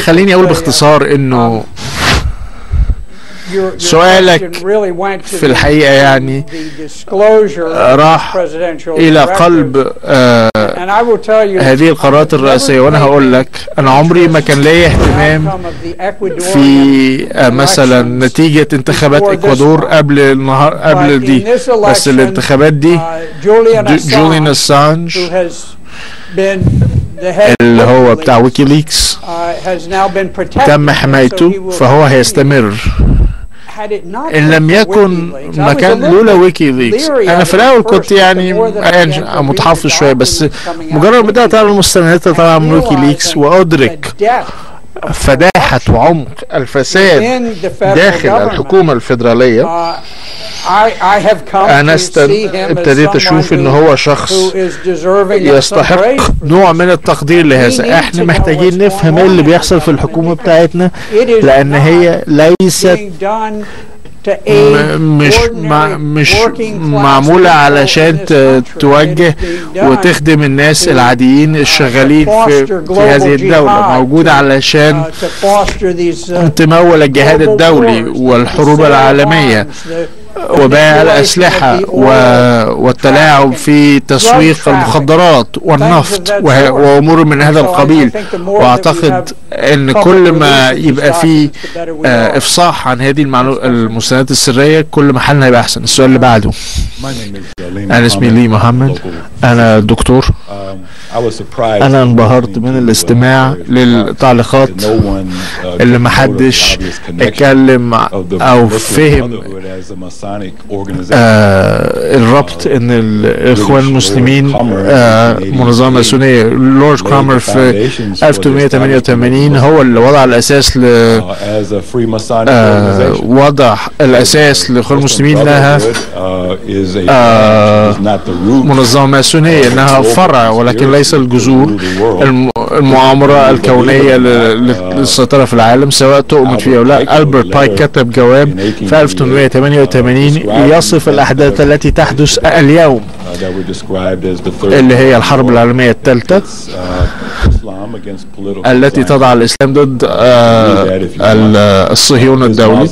خليني اقول باختصار انه سؤالك في الحقيقة يعني راح إلى قلب هذه القرارات الرئاسية، وأنا هقول لك أنا عمري ما كان لي اهتمام في مثلا نتيجة انتخابات إكوادور قبل دي، بس الانتخابات دي جوليان أسانج اللي هو بتاع ويكيليكس تم حمايته، فهو هيستمر. إن لم يكن مكان لولا ويكيليكس، أنا في الأول كنت يعني متحفظ شوية، بس مجرد بدأت أعرف المستندات اللي طالعة من ويكيليكس وأدرك فداحة وعمق الفساد داخل الحكومة الفيدرالية، أنا ابتديت أشوف إن هو شخص يستحق نوع من التقدير لهذا. احنا محتاجين نفهم ايه اللي بيحصل في الحكومة بتاعتنا، لأن هي ليست مش معمولة علشان توجه وتخدم الناس العاديين الشغالين في هذه الدولة، موجودة علشان تمول الجهاد الدولي والحروب العالمية وبيع الأسلحة والتلاعب في تسويق المخدرات والنفط وأمور من هذا القبيل. وأعتقد أن كل ما يبقى فيه إفصاح عن هذه المستندات السرية كل ما حالنا يبقى أحسن. السؤال اللي بعده. أنا اسمي لي محمد، أنا دكتور. أنا انبهرت من الاستماع للتعليقات اللي محدش اتكلم أو فهم الربط ان الاخوان المسلمين منظمة ماسونية. لورد كرامر في 1888 هو اللي وضع الاساس وضع الاساس للاخوان المسلمين لها منظمة ماسونية، انها فرع ولكن ليس الجذور. المؤامرة الكونية للسيطرة في العالم سواء تؤمن فيها او لا. ألبرت بايك كتب جواب في 1888 يصف الأحداث التي تحدث اليوم اللي هي الحرب العالمية الثالثة التي تضع الإسلام ضد الصهيون الدولي.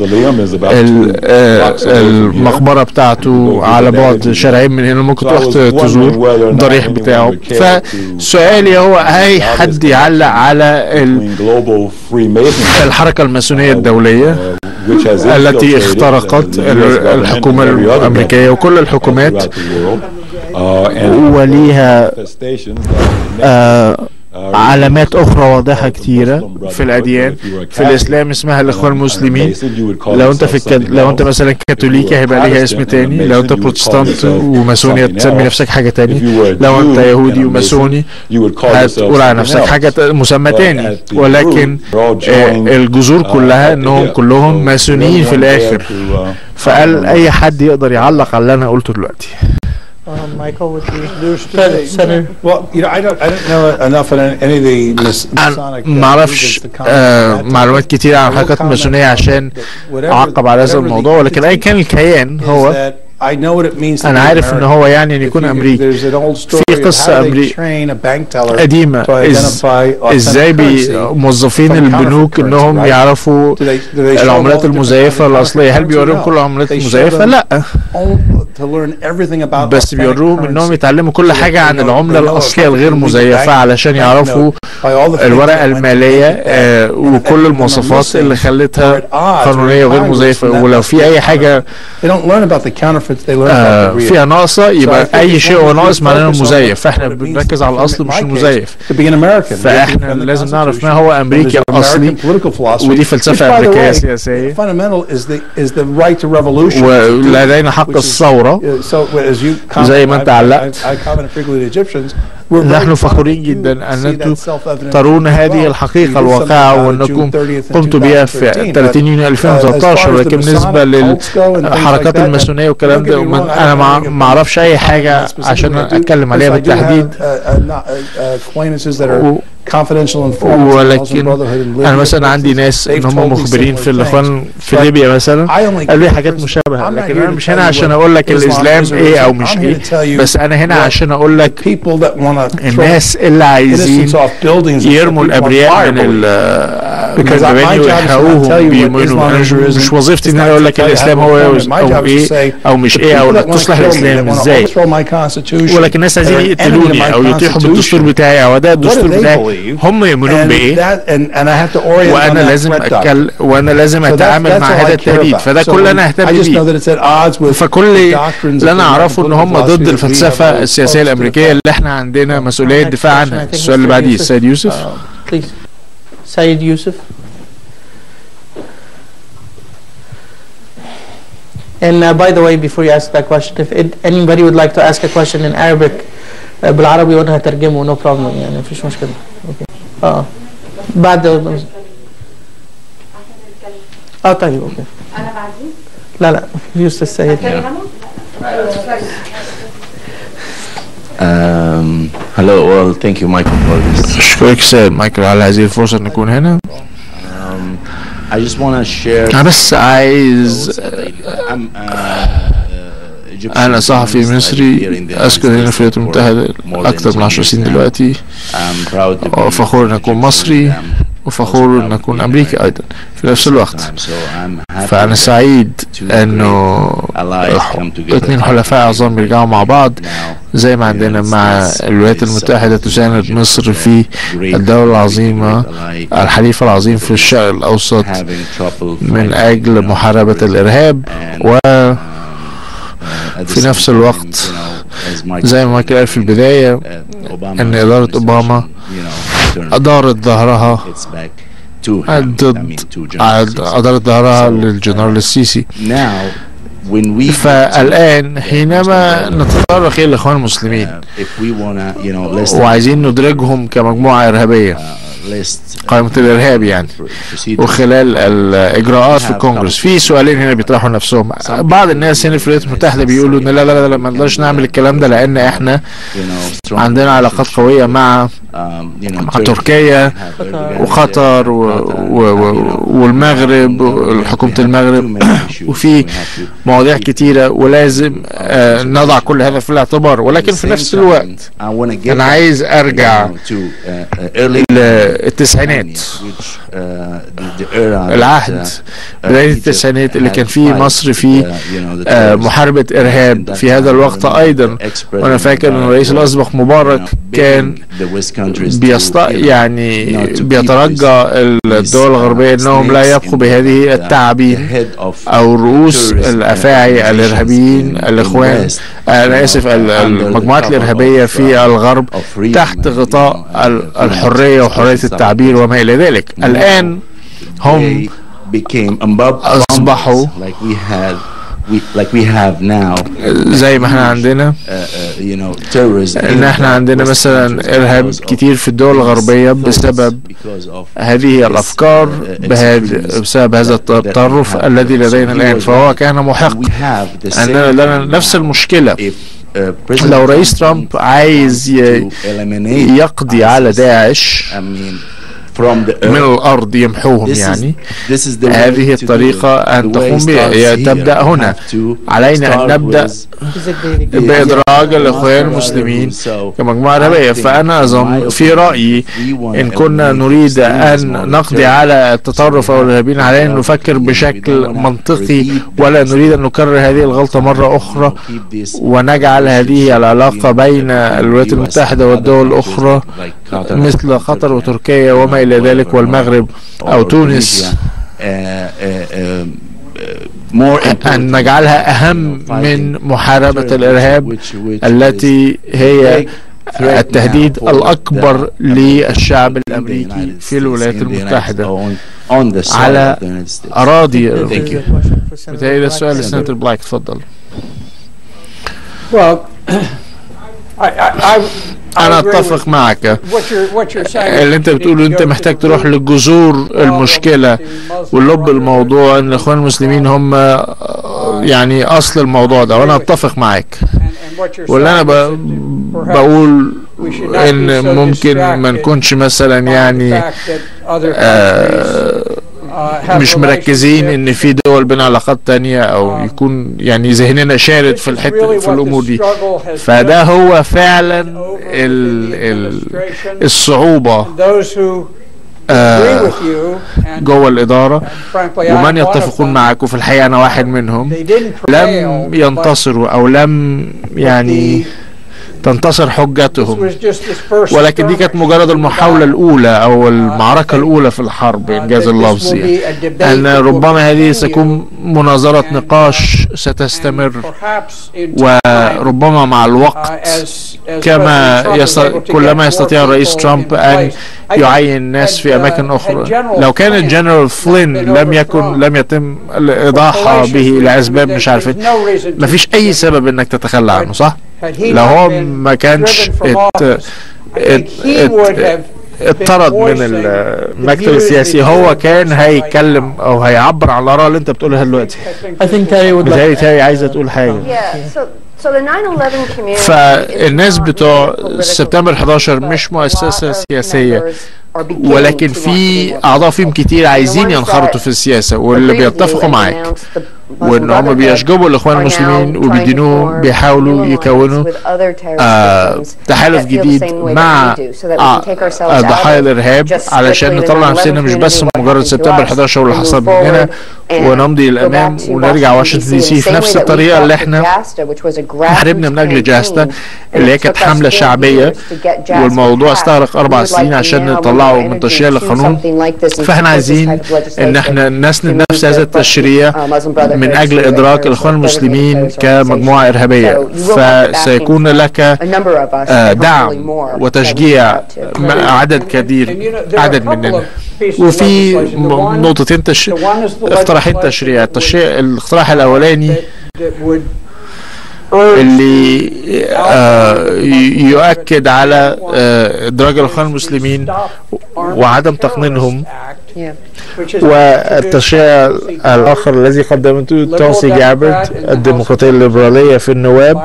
المقبرة بتاعته على بعد شارعين من هنا، ممكن تروح تزور الضريح بتاعه. فسؤالي هو هاي حد يعلق على الحركة الماسونية الدولية التي اخترقت الحكومة الأمريكية وكل الحكومات وليها علامات أخرى واضحة كتيرة في الأديان. في الإسلام اسمها الإخوان المسلمين. لو أنت مثلا كاثوليكي هيبقى ليها اسم تاني، لو أنت بروتستانت وماسوني هتسمي نفسك حاجة تاني، لو أنت يهودي وماسوني هتقول على نفسك حاجة مسمى تاني، ولكن الجذور كلها إنهم كلهم ماسونيين في الآخر. فقال أي حد يقدر يعلق على اللي أنا قلته دلوقتي. Michael, would you introduce Senator? Well, I don't know enough on any of the Masonic. ما اعرفش معلومات كتير عن الحركات الماسونية عشان اعقب على هذا الموضوع، ولكن اي كان الكيان هو أنا عارف إن هو يعني أن يكون أمريكي. في قصة قديمة إزاي موظفين البنوك إنهم يعرفوا العملات المزيفة الأصلية. هل بيوريهم كل العملات المزيفة؟ لا، بس بيوروهم إنهم يتعلموا كل حاجة عن العملة الأصلية الغير مزيفة علشان يعرفوا الورقة المالية وكل المواصفات اللي خلتها قانونية وغير مزيفة. ولو في أي حاجة فيها ناقصة يبقى أي شيء هو ناقص معناه مزيف، فإحنا بنركز على الأصل مش المزيف. فإحنا لازم نعرف ما هو أمريكي أصلي، ودي فلسفة أمريكية سياسية. ولدينا حق الثورة زي ما أنت علقت. نحن فخورين جدا أن أنتم ترون هذه الحقيقة الواقعة وأنكم قمتوا بها في 30 يونيو 2013. ولكن بالنسبة للحركات الماسونية والكلام ده أنا ما أعرفش أي حاجة عشان أتكلم عليها بالتحديد. ولكن أنا مثلا عندي ناس إن هم مخبرين في الإخوان في ليبيا مثلا قالوا لي حاجات مشابهة، لكن أنا مش هنا عشان أقول لك الإسلام إيه أو مش إيه، بس أنا هنا عشان أقول لك الناس اللي عايزين يرموا الابرياء من المباني ويحرقوهم بيؤمنوا. مش وظيفتي ان انا اقول لك الاسلام هو او ايه او مش ايه او تصلح الاسلام ازاي، ولكن الناس عايزين يقتلوني او يطيحوا بالدستور بتاعي او ده الدستور بتاعي. هم يؤمنون بايه وانا لازم اتعامل مع هذا التهديد، فده كل انا اهتم بيه. فكل اللي انا اعرفه ان هم ضد الفلسفه السياسيه الامريكيه اللي احنا عندنا مسؤوليه الدفاع عنها. السؤال اللي بعديه السيد يوسف. سيد يوسف. And by the way, before you ask that question, if anybody would like to ask a question in Arabic بالعربي وانا هترجمه no problem يعني مفيش مشكلة. اوكي. بعد طيب اوكي. انا بعدين؟ لا يوسف السيد. Hello, well, thank you, Michael, for this. أشكرك سيد مايكل على هذه الفرصة أن نكون هنا. I just want to share. أنا بس عايز أنا صحفي مصري أسكن هنا في الولايات المتحدة أكثر من 10 سنين دلوقتي، فخور أن أكون مصري وفخور أن أكون أمريكي أيضا في نفس الوقت. فأنا سعيد أنه اثنين حلفاء عظام بيرجعوا مع بعض زي ما عندنا مع الولايات المتحدة تساند مصر في الدولة العظيمة الحليف العظيم في الشرق الأوسط من أجل محاربة الإرهاب. وفي نفس الوقت زي ما كان في البداية أن إدارة أوباما أدارت ظهرها للجنرال السيسي. فالآن حينما نتطرق إلى الإخوان المسلمين وعايزين ندرجهم كمجموعة إرهابية قائمة الإرهاب يعني، وخلال الإجراءات في الكونجرس في سؤالين هنا بيطرحوا نفسهم. بعض الناس هنا في الولايات المتحدة بيقولوا إن لا ما نقدرش نعمل الكلام ده لأن إحنا عندنا علاقات قوية مع تركيا وقطر والمغرب وحكومة المغرب وفي مواضيع كتيرة ولازم نضع كل هذا في الاعتبار. ولكن في نفس الوقت أنا عايز أرجع التسعينات، العهد بداية التسعينات اللي كان فيه مصر في محاربة إرهاب في هذا الوقت أيضا. وأنا فاكر أن الرئيس الأسبق مبارك كان بيترجى الدول الغربية أنهم لا يبقوا بهذه التعابين أو رؤوس الأفاعي الإرهابيين الإخوان أنا آسف المجموعات الإرهابية في الغرب تحت غطاء الحرية وحرية التعبير وما إلى ذلك. الآن هم أصبحوا زي ما احنا عندنا ان احنا عندنا مثلا ارهاب كتير في الدول الغربية بسبب هذه الافكار بسبب هذا التطرف الذي لدينا الان. فهو كان محق اننا لنا نفس المشكلة. لو رئيس ترامب عايز يقضي على داعش من الأرض يمحوهم يعني هذه الطريقة أن تقوم بها. تبدأ هنا علينا أن نبدأ بإدراج الإخوان المسلمين كمجموعة إرهابية. فأنا أظن في رأيي إن كنا نريد أن نقضي على التطرف أو الإرهابيين علينا أن نفكر بشكل منطقي ولا نريد أن نكرر هذه الغلطة مرة أخرى ونجعل هذه العلاقة بين الولايات المتحدة والدول الأخرى مثل قطر وتركيا وما إلى ذلك والمغرب أو تونس أن نجعلها أهم من محاربة الإرهاب التي هي التهديد الأكبر للشعب الأمريكي في الولايات المتحدة على أراضي. بالتالي السؤال لسناتور بلاك تفضل. أنا أتفق معك اللي أنت بتقوله. أنت محتاج تروح لجذور المشكلة واللب الموضوع أن الإخوان المسلمين هم يعني أصل الموضوع ده، وأنا أتفق معك. واللي أنا بقول إن ممكن ما نكونش مثلا يعني مش مركزين ان في دول بين علاقات تانية او يكون يعني ذهننا شارد في الحتة في الامور دي. فده هو فعلا الصعوبة جوه الإدارة، ومن يتفقون معك، وفي الحقيقة أنا واحد منهم، لم ينتصروا أو لم يعني تنتصر حجتهم، ولكن دي كانت مجرد المحاولة الأولى أو المعركة الأولى في الحرب إنجاز اللفظ، أن ربما هذه ستكون مناظرة نقاش ستستمر، وربما مع الوقت كلما يستطيع الرئيس ترامب أن يعين ناس في أماكن أخرى. لو كان الجنرال فلين لم يتم الإضاحة به لأسباب مش عارفة، مفيش أي سبب إنك تتخلى عنه، صح؟ لو هو ما كانش اتطرد من المكتب السياسي، هو كان هيتكلم او هيعبر عن الاراء اللي انت بتقولها دلوقتي. تاري عايزه تقول حاجه. فالناس بتوع سبتمبر 11 مش مؤسسة سياسية، ولكن في أعضاء فيهم كتير عايزين ينخرطوا في السياسة، واللي بيتفقوا معاك وإن هم بيشجبوا الإخوان المسلمين وبيدينوهم، بيحاولوا يكونوا تحالف جديد مع ضحايا الإرهاب علشان نطلع نفسنا مش بس مجرد سبتمبر 11 واللي حصل مننا، ونمضي للأمام ونرجع واشنطن دي سي في نفس الطريقة اللي احنا حاربنا من أجل جاستا، اللي هي كانت حملة شعبية والموضوع استغرق 4 سنين عشان نطلعه من تشريع لقانون. فاحنا عايزين ان احنا نسند نفس هذا التشريع من اجل ادراك الاخوان المسلمين كمجموعة ارهابية. فسيكون لك دعم وتشجيع عدد مننا. وفي نقطتين اقتراحين تشريع. الاقتراح الاولاني اللي يؤكد على إدراج الإخوان المسلمين وعدم تقنينهم، والتشريع الآخر الذي قدمته تونسي جابرت الديمقراطية الليبرالية في النواب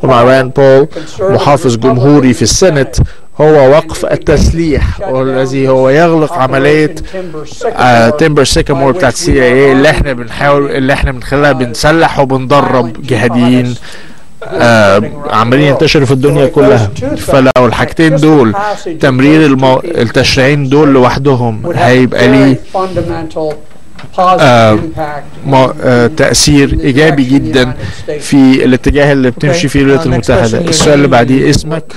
ومع ران بول محافظ جمهوري في السنت، هو وقف التسليح، والذي هو يغلق عملية تيمبر سيكامور بتاعت CIA اللي احنا من خلالها بنسلح وبندرب جهاديين عمالين ينتشروا في الدنيا كلها. فلو الحاجتين دول تمرير التشريعين دول لوحدهم هيبقى ليه تأثير إيجابي جدا في الاتجاه اللي بتمشي فيه الولايات المتحدة. السؤال اللي بعديه اسمك؟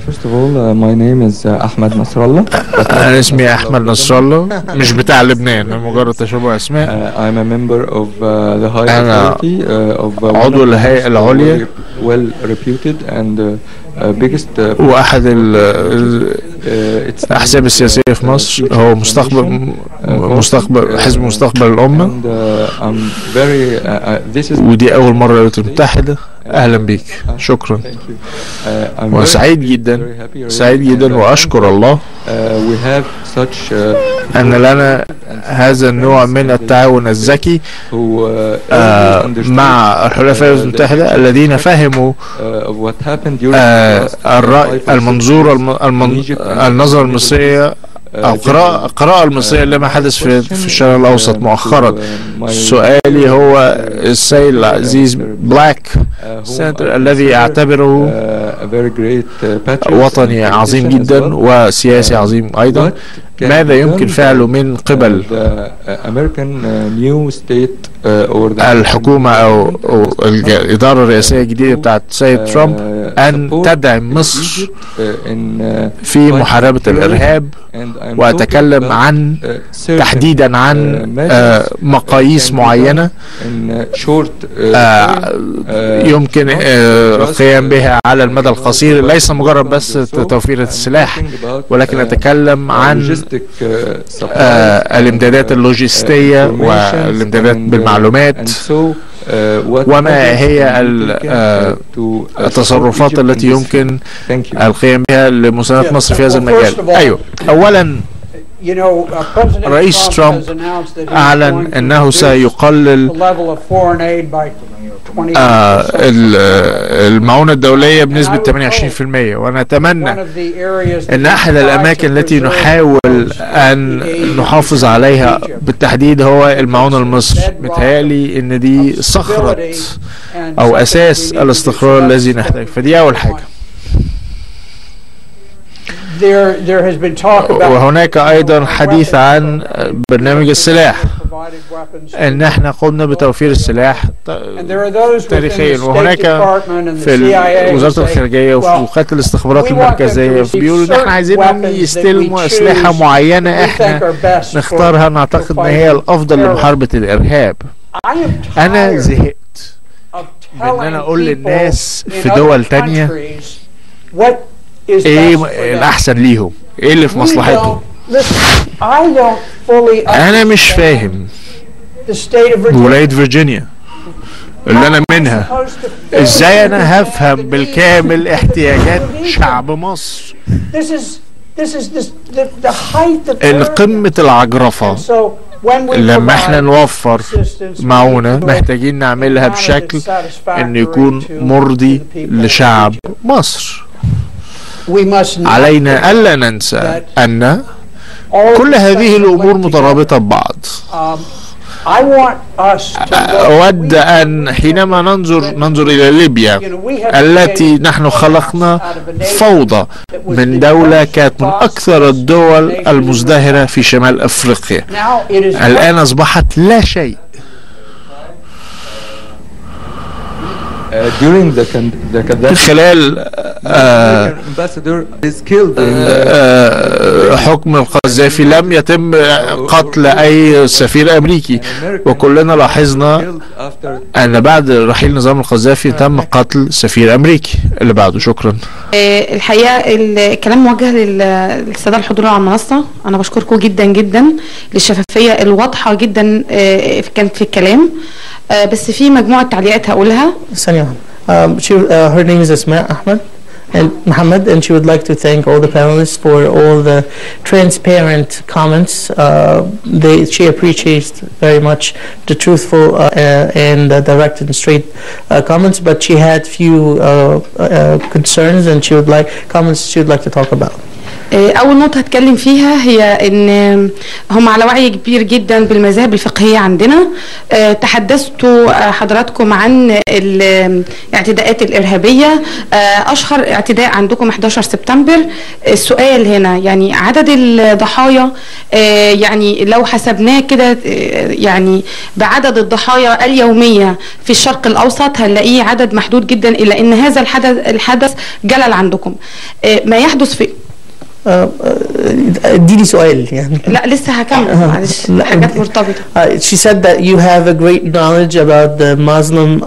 First of all, my name is Ahmed Nasrallah. أنا اسمي أحمد نصر الله، مش بتاع لبنان، مجرد تشابه أسماء. I'm a member of the high authority of عضو الهيئة العليا well reputed and biggest وأحد الأحزاب السياسية في مصر، هو حزب مستقبل الأمة، ودي أول مرة الولايات المتحدة. أهلا بك، شكرا. وسعيد جدا وأشكر الله أن لنا هذا النوع من التعاون الذكي مع الحلفاء المتحدة الذين فهموا النظرة المصرية أو القراءة المصرية لما حدث في الشرق الأوسط مؤخرا. سؤالي هو السيد العزيز بلاك سنتر الذي أعتبره وطني عظيم جدا وسياسي عظيم أيضا، ماذا يمكن فعله من قبل الحكومة أو الإدارة الرئاسية الجديدة بتاعت سيد ترامب أن تدعم مصر في محاربة الإرهاب؟ وأتكلم تحديدا عن مقاييس معينة يمكن القيام بها على المدى القصير، ليس مجرد بس توفير السلاح، ولكن أتكلم عن الامدادات اللوجستية والامدادات بالمعلومات، وما هي التصرفات التي يمكن القيام بها لمساندة مصر في هذا المجال. أيوة، أولا رئيس ترامب أعلن أنه سيقلل المعونة الدولية بنسبة 28%، وأنا أتمنى أن أحد الأماكن التي نحاول أن نحافظ عليها بالتحديد هو المعونة لمصر. متهيألي أن دي صخرة أو أساس الاستقرار الذي نحتاج، فدي أول حاجة. وهناك أيضا حديث عن برنامج السلاح، أن احنا قمنا بتوفير السلاح تاريخيا، وهناك في وزارة الخارجية وفي وكالة الاستخبارات المركزية بيقولوا ان احنا عايزينهم يستلموا أسلحة معينة احنا نختارها نعتقد ان هي الأفضل لمحاربة الإرهاب. أنا زهقت من ان انا اقول للناس في دول تانية ايه الأحسن ليهم، ايه اللي في مصلحتهم. أنا مش فاهم ولاية فيرجينيا اللي أنا منها إزاي أنا هفهم بالكامل احتياجات شعب مصر. قمة العجرفة. لما احنا نوفر معونة محتاجين نعملها بشكل إن يكون مرضي لشعب مصر. علينا ألا ننسى أن كل هذه الأمور مترابطة ببعض. أود أن حينما ننظر إلى ليبيا التي نحن خلقنا فوضى من دولة كانت من أكثر الدول المزدهرة في شمال أفريقيا، الآن أصبحت لا شيء. خلال حكم القذافي لم يتم قتل أي سفير أمريكي، وكلنا لاحظنا أن بعد رحيل نظام القذافي تم قتل سفير أمريكي اللي بعده. شكرا. الحقيقة الكلام موجه للسادة الحضور على المنصة. أنا بشكركم جدا جدا للشفافية الواضحة جدا كانت في الكلام، بس في مجموعة تعليقات هقولها. ثانية. Her name is Asma Ahmed and Muhammad, and she would like to thank all the panelists for all the transparent comments. She appreciates very much the truthful and direct and straight comments, but she had few concerns and comments she would like to talk about. أول نقطة هتكلم فيها هي إن هم على وعي كبير جدا بالمذاهب الفقهية عندنا. تحدثتوا حضراتكم عن الاعتداءات الإرهابية. أشهر اعتداء عندكم 11 سبتمبر. السؤال هنا يعني عدد الضحايا، يعني لو حسبناه كده يعني بعدد الضحايا اليومية في الشرق الأوسط هنلاقيه عدد محدود جدا، إلا إن هذا الحدث جلل عندكم. ما يحدث في اديني سؤال يعني. لا لسه هكمل، معلش حاجات مرتبطة. She said that you have a great knowledge about the Muslim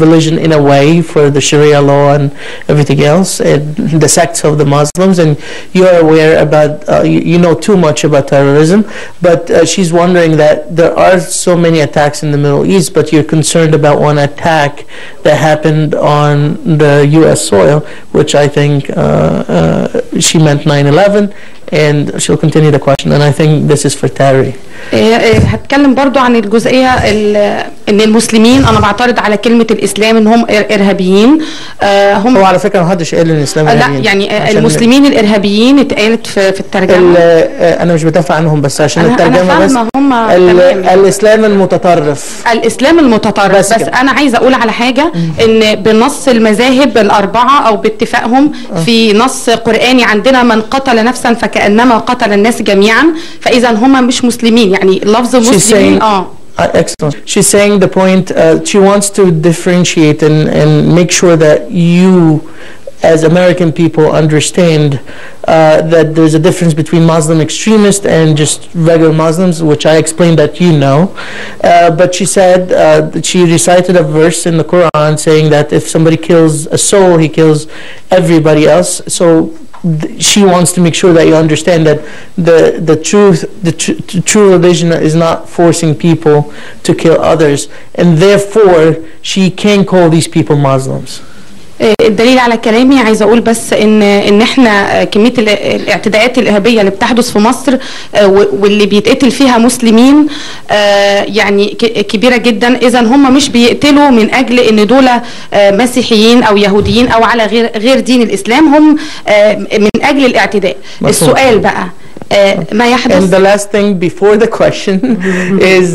religion in a way for the Sharia law and everything else and the sects of the Muslims, and you are aware about you know too much about terrorism, but she's wondering that there are so many attacks in the Middle East, but you're concerned about one attack that happened on the U.S. soil, which I think she meant 9/11. And she'll continue the question, and I think this is for Terry. هتكلم برضو عن الجزئية ان المسلمين، انا بعترض على كلمة الاسلام ان هم ارهابيين. هم هو على فكرة ما حدش قال ان الاسلام ارهابيين. لا يعني المسلمين الارهابيين اتقالت في الترجمة. انا مش بدافع عنهم بس عشان الترجمة بس. الاسلام المتطرف. الاسلام المتطرف بس انا عايزة اقول على حاجة، ان بنص المذاهب الاربعة او باتفاقهم في نص قرآني عندنا من قتل نفسا فكأنما قتل الناس جميعا، فاذا هم مش مسلمين. يعني لفظ مسلمين excellent. She's saying the point, she wants to differentiate and make sure that you as American people understand that there's a difference between Muslim extremists and just regular Muslims, which I explained that you know. But she said that she recited a verse in the Quran saying that if somebody kills a soul, he kills everybody else. So she wants to make sure that you understand that the true religion is not forcing people to kill others, and therefore she can call these people Muslims. الدليل على كلامي عايزه اقول بس ان احنا كميه الاعتداءات الارهابيه اللي بتحدث في مصر واللي بيتقتل فيها مسلمين يعني كبيره جدا. اذا هم مش بيقتلوا من اجل ان دول مسيحيين او يهوديين او على غير دين الاسلام، هم من اجل الاعتداء. السؤال بقى ما يحدث. And the last thing before the question is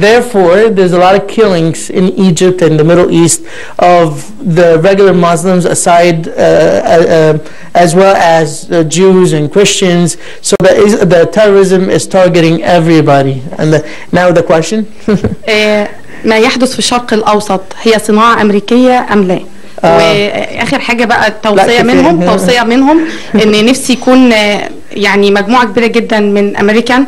therefore there's a lot of killings in Egypt and the Middle East of the regular Muslims aside as well as Jews and Christians, so the terrorism is targeting everybody. And now the question. ما يحدث في الشرق الأوسط هي صناعة أمريكية أم لا؟ واخر حاجه بقى توصيه منهم ان نفسي يكون يعني مجموعه كبيره جدا من امريكان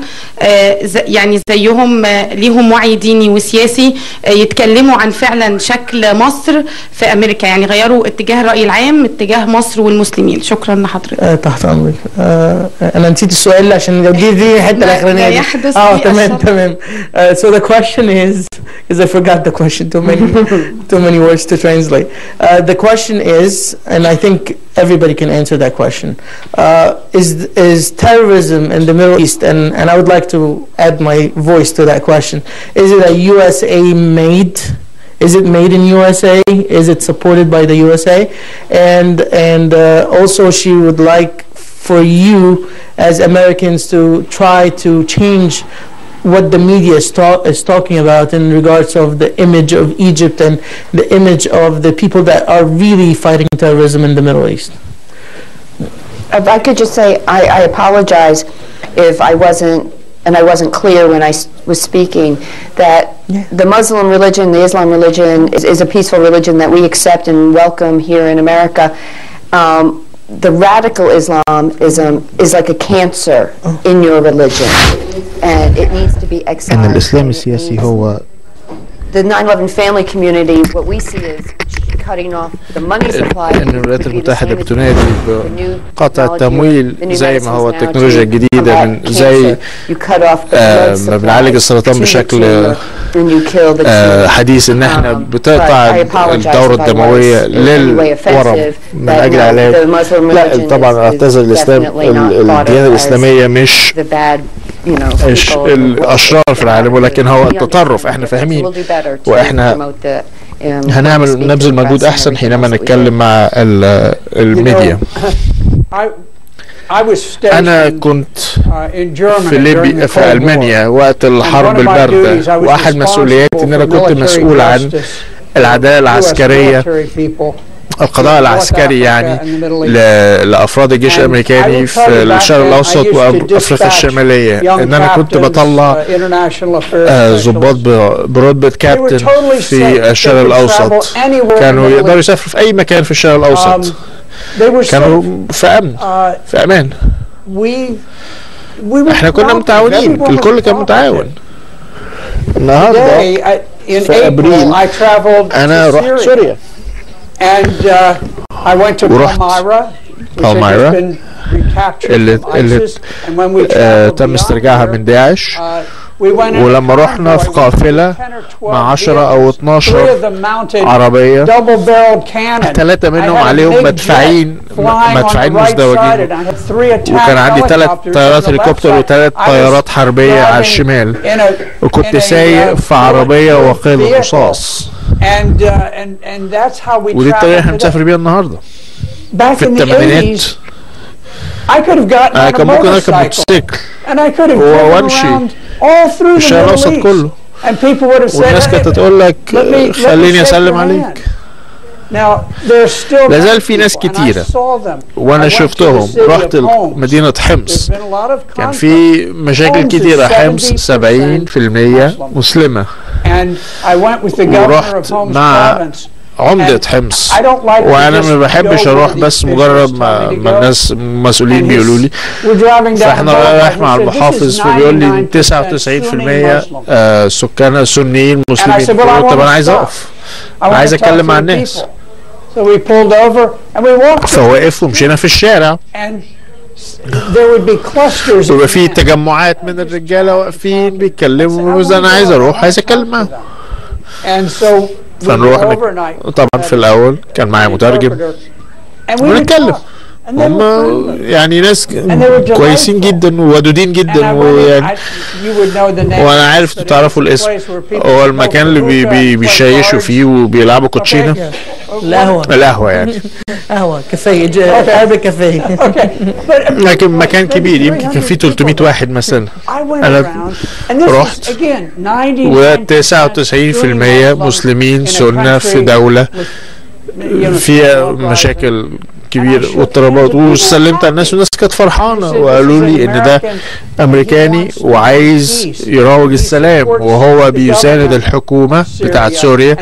يعني زيهم ليهم وعي ديني وسياسي يتكلموا عن فعلا شكل مصر في امريكا، يعني غيروا اتجاه الراي العام اتجاه مصر والمسلمين. شكرا لحضرتك. تحت امرك. انا نسيت السؤال عشان دي الحته الاخرانيه دي. تمام. So the question is I forgot the question, too many words to translate. The question is, and I think everybody can answer that question, is terrorism in the Middle East, and I would like to add my voice to that question, is it a USA made? Is it made in USA? Is it supported by the USA? And also she would like for you as Americans to try to change what the media is talking about in regards of the image of Egypt and the image of the people that are really fighting terrorism in the Middle East. If I could just say, I apologize if I wasn't clear when I was speaking, that the Muslim religion, the Islam religion, is a peaceful religion that we accept and welcome here in America. The radical Islamism is like a cancer in your religion, and it needs to be excised. إن الإسلام السياسي هو the 9/11 family community. What we see is cutting off the money supply. إن الولايات المتحدة بتنادي بقطع التمويل زي ما هو التكنولوجيا الجديدة من زي ما بنعالج السرطان بشكل حديث، إن إحنا بتقطع الدورة الدموية للورم من أجل علاج. لا طبعا أعتذر، الإسلام الديانة الإسلامية مش الأشرار في العالم، ولكن هو التطرف. احنا فاهمين واحنا نبذل مجهود احسن حينما نتكلم مع الميديا. أنا كنت في ليبيا في ألمانيا وقت الحرب الباردة، وأحد مسؤولياتي إن أنا كنت مسؤول عن العدالة العسكرية، القضاء العسكري يعني لأفراد الجيش الأمريكاني في الشرق الأوسط وأفريقيا الشمالية. إن أنا كنت بطلع ضباط برتبة كابتن في الشرق الأوسط، كانوا يقدروا يسافروا في أي مكان في الشرق الأوسط، كانوا في أمان. احنا كنا متعاونين، الكل كان متعاون. النهارده في أبريل أنا رحت سوريا ورحت بالميرا اللي تم استرجاعها من داعش، ولما رحنا في قافلة مع 10 أو 12 عربية، 3 منهم عليهم مدفعين مزدوجين، وكان عندي 3 طيارات هليكوبتر و3 طيارات حربية على الشمال، وكنت سايق في عربية وقيل رصاص. ودي الطريقة احنا بنسافر بيها النهاردة. في الثمانينات كان ممكن اركب موتوسيكل وامشي الشارع الاوسط كله، والناس كانت تقول لك خليني اسلم عليك. لازال في ناس كتيرة وانا شفتهم. رحت مدينة حمص، كان في مشاكل كتيرة. حمص 70% مسلمة، ورحت مع عمدة حمص، وانا ما بحبش اروح بس مجرد ما الناس المسؤولين بيقولوا لي. فاحنا رايح مع المحافظ فبيقول لي 99% سكانها سنيين مسلمين. طب انا عايز اقف، عايز اتكلم مع الناس. فوقف ومشينا في الشارع، ويبقى في تجمعات من الرجاله واقفين بيتكلموا، واذا انا عايز اروح عايز اتكلم معاهم. فنروح طبعا في الأول كان معايا مترجم ونتكلم. هم يعني ناس كويسين جدا وودودين جدا، ويعني وانا عارف تعرفوا الاسم، هو المكان اللي بيشيشوا فيه وبيلعبوا كوتشينه. القهوه يعني قهوه كافيه، عربي كافيه. لكن مكان كبير يمكن كان فيه 300 واحد مثلا. انا رحت و99% مسلمين سنة في دولة فيها مشاكل كبير واضطرابات، وسلمت على الناس والناس كانت فرحانه وقالوا لي ان ده امريكاني وعايز يروج السلام وهو بيساند الحكومه بتاعت سوريا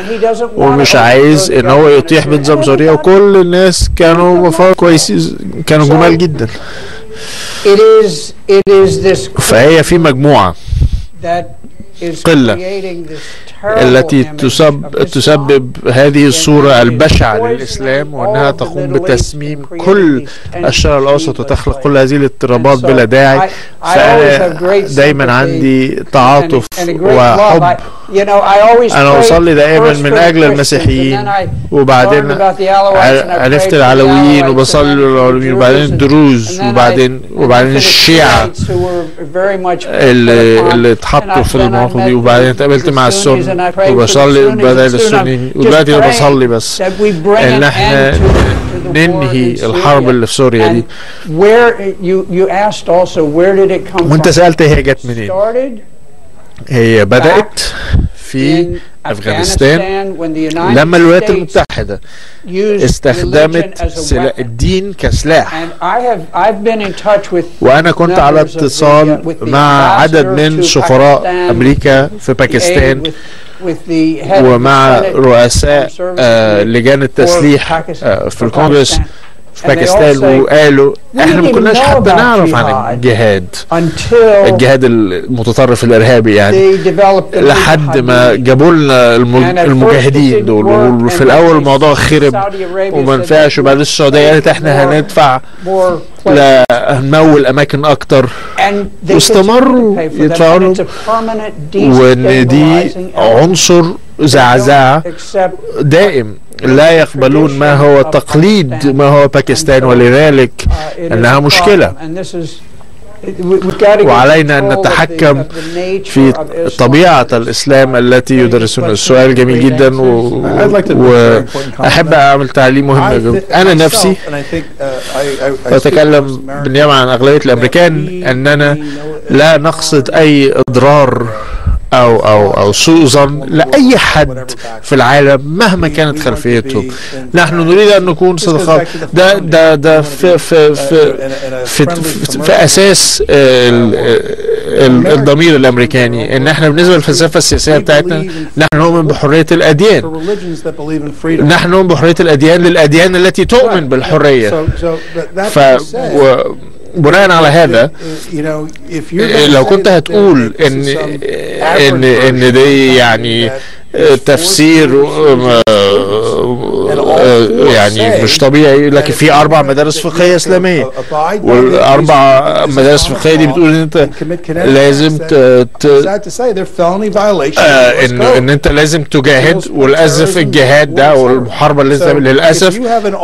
ومش عايز ان هو يطيح بنظام سوريا، وكل الناس كانوا كويسين، كانوا جمال جدا. فهي في مجموعه قلة التي تسبب هذه الصورة البشعة للإسلام، وأنها تقوم بتسميم كل الشرق الأوسط وتخلق كل هذه الاضطرابات بلا داعي. فأنا دايما عندي تعاطف وحب. أنا أصلي دائما من أجل المسيحيين، وبعدين عرفت العلويين وبصلي للعلويين، وبعدين الدروز، وبعدين الشيعة اللي اتحطوا في المواقف دي، وبعدين اتقابلت مع السنة وبصلي بدل السنين، ودلوقتي انا بصلي بس ان احنا ننهي الحرب اللي في سوريا دي. وانت سألت هي جت منين؟ هي بدأت في أفغانستان لما الولايات المتحدة استخدمت الدين كسلاح، وأنا كنت على اتصال مع عدد من سفراء أمريكا في باكستان ومع رؤساء لجان التسليح في الكونغرس في باكستان، وقالوا احنا ما كناش حتى نعرف عن الجهاد المتطرف الارهابي يعني، لحد ما جابوا لنا المجاهدين دول. وفي الاول الموضوع خرب وما نفعش، وبعدين السعوديه قالت احنا هندفع هنمول اماكن اكتر، واستمروا يدفعوا لهم، وان دي عنصر زعزعة دائم. لا يقبلون ما هو تقليد ما هو باكستان، ولذلك أنها مشكلة، وعلينا أن نتحكم في طبيعة الإسلام التي يدرسون. السؤال جميل جدا، وأحب أعمل تعليم مهم جدا. أنا نفسي أتكلم بالنيابة عن أغلبية الأمريكان أننا لا نقصد أي إضرار أو سوء ظن لأي حد في العالم مهما كانت خلفيته. نحن نريد أن نكون صدقاء. ده في أساس الضمير الأمريكاني، إن احنا بالنسبة للفلسفة السياسية بتاعتنا نحن نؤمن بحرية الأديان. نحن نؤمن بحرية الأديان للأديان التي تؤمن بالحرية. بناء على هذا لو كنت هتقول ان دي يعني تفسير يعني مش طبيعي، لكن في 4 مدارس فقهية إسلامية، والأربع مدارس فقهية دي بتقول ان انت لازم ان انت لازم تجاهد، وللأسف الجهاد ده والمحاربة اللي للأسف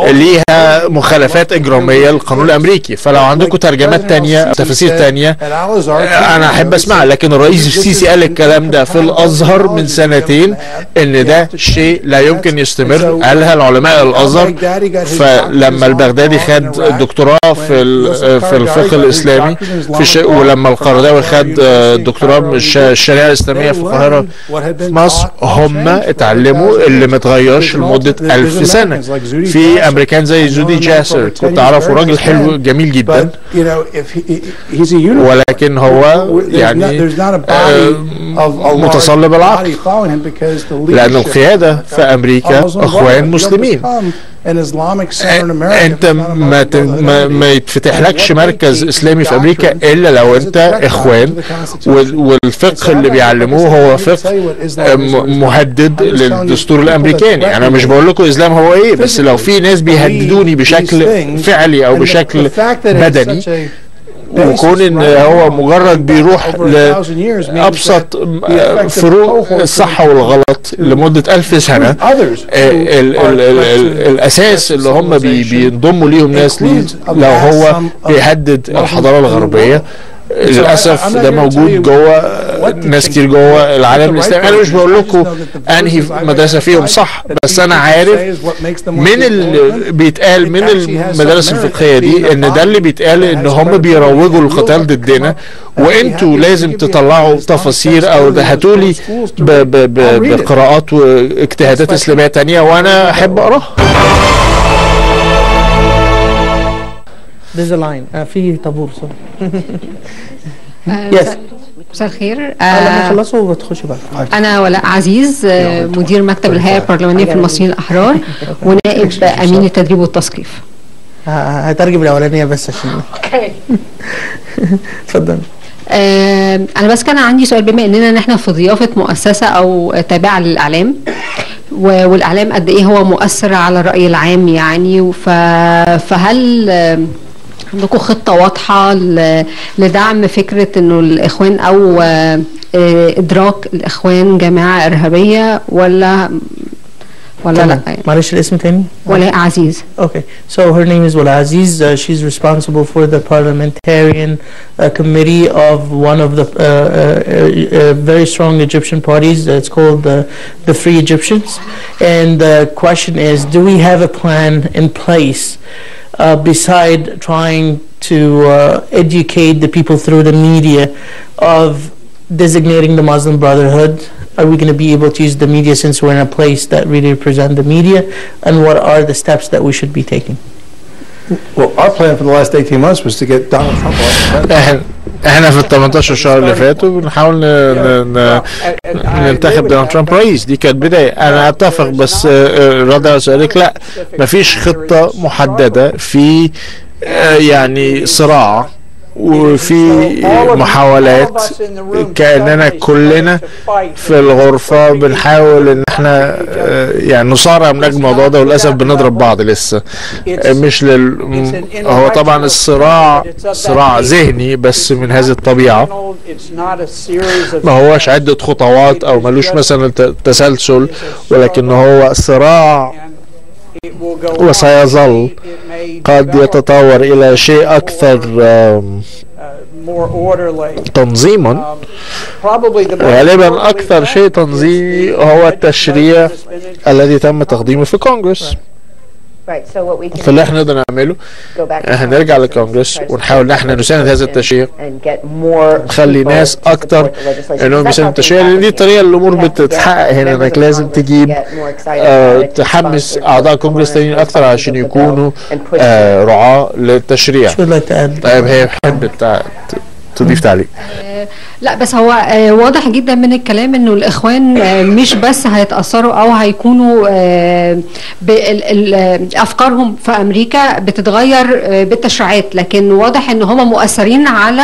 ليها مخالفات إجرامية للقانون الأمريكي. فلو عندكم ترجمات تانية تفاسير تانية أنا أحب أسمعها. لكن الرئيس السيسي قال الكلام ده في الأزهر من 2 سنين ان ده شيء لا يمكن يستمر، قالها العلماء الازهر. فلما البغدادي خد دكتوراه في الفقه الاسلامي ولما القرداوي خد دكتوراه من الشريعه الاسلاميه في القاهره في مصر، هم اتعلموا اللي ما اتغيرش لمده 1000 سنه. في امريكان زي جودي جاسر كنت اعرفه، راجل حلو جميل جدا، ولكن هو يعني متصلب العقل، لأن القيادة في أمريكا أخوان مسلمين. أنت ما يتفتحلكش مركز إسلامي في أمريكا إلا لو أنت إخوان، والفقه اللي بيعلموه هو فقه مهدد للدستور الأمريكاني. أنا مش بقول لكم إسلام هو إيه، بس لو في ناس بيهددوني بشكل فعلي أو بشكل بدني وكون ان هو مجرد بيروح لابسط فروق الصح والغلط لمدة 1000 سنة، الاساس اللي هم بينضموا ليهم ناس ليه لو هو بيهدد الحضارة الغربية. للاسف ده موجود جوه ناس كتير جوه العالم الاسلامي. انا مش بقول لكم انهي مدرسه فيهم صح، بس انا عارف من اللي بيتقال من المدارس الفقهيه دي ان ده اللي بيتقال ان هم بيروجوا القتال ضدنا، وانتوا لازم تطلعوا تفاسير او هاتوا لي بقراءات واجتهادات اسلاميه تانية وانا احب اقراها. There's a line. في طابور صح. Yes. مساء الخير. لما خلصوا بتخشوا بقى. أنا ولاء عزيز، مدير مكتب الهيئة البرلمانية في المصريين الأحرار ونائب أمين التدريب والتثقيف. هترجم الأولانية بس عشان. اوكي. اتفضل. أنا بس كان عندي سؤال، بما إننا نحن في ضيافة مؤسسة أو تابعة للإعلام، والإعلام قد إيه هو مؤثر على الرأي العام يعني، فهل عندكم خطة واضحة لدعم فكرة إنه الإخوان أو إدراك الإخوان جماعة إرهابية ولا لا؟ معلش الاسم تاني؟ ولاء عزيز. Okay, so her name is Walaء Aziz. She's responsible for the parliamentarian committee of one of the very strong Egyptian parties. It's called the Free Egyptians. And the question is, do we have a plan in place beside trying to educate the people through the media of designating the Muslim Brotherhood? Are we going to be able to use the media since we're in a place that really represent the media? And what are the steps that we should be taking? Well, our plan for the last 18 months was to get Donald Trump elected. احنا في ال 18 شهر اللي فاتوا بنحاول ننتخب دونالد ترامب رئيس. دي كانت بداية. انا اتفق، بس رد على سؤالك، لا مفيش خطة محددة في يعني صراع وفي محاولات كأننا كلنا في الغرفة بنحاول ان احنا يعني نصارع من اجل الموضوع ده، وللاسف بنضرب بعض لسه. مش هو طبعا الصراع صراع ذهني بس من هذه الطبيعة، ما هوش عدة خطوات او ملوش مثلا تسلسل، ولكن هو صراع وسيظل قد يتطور إلى شيء أكثر تنظيما. غالبا أكثر شيء تنظيمي هو التشريع الذي تم تقديمه في الكونغرس. فاللي احنا نقدر نعمله هنرجع للكونغرس ونحاول ان احنا نساند هذا التشريع، نخلي ناس اكتر انهم يساندوا التشريع، لان دي الطريقه اللي الامور بتتحقق هنا، انك لازم تجيب تحمس اعضاء الكونغرس تانيين اكتر عشان يكونوا رعاة للتشريع. طيب هي بحب تضيف تعليق؟ لا بس هو واضح جدا من الكلام انه الاخوان مش بس هيتاثروا او هيكونوا افكارهم في امريكا بتتغير بالتشريعات، لكن واضح ان هم مؤثرين على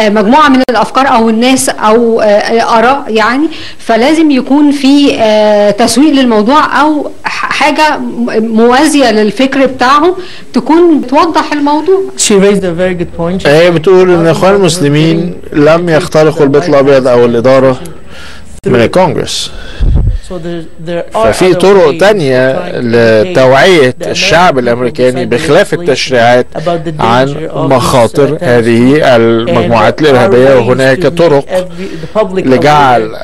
مجموعه من الافكار او الناس او اراء يعني، فلازم يكون في تسويق للموضوع او حاجه موازيه للفكر بتاعهم تكون بتوضح الموضوع. هي بتقول ان الاخوان المسلمين لم يخترقوا البيت الابيض او الاداره من الكونغرس، ففي طرق تانية لتوعية الشعب الأمريكاني بخلاف التشريعات عن مخاطر هذه المجموعات الإرهابية، وهناك طرق لجعل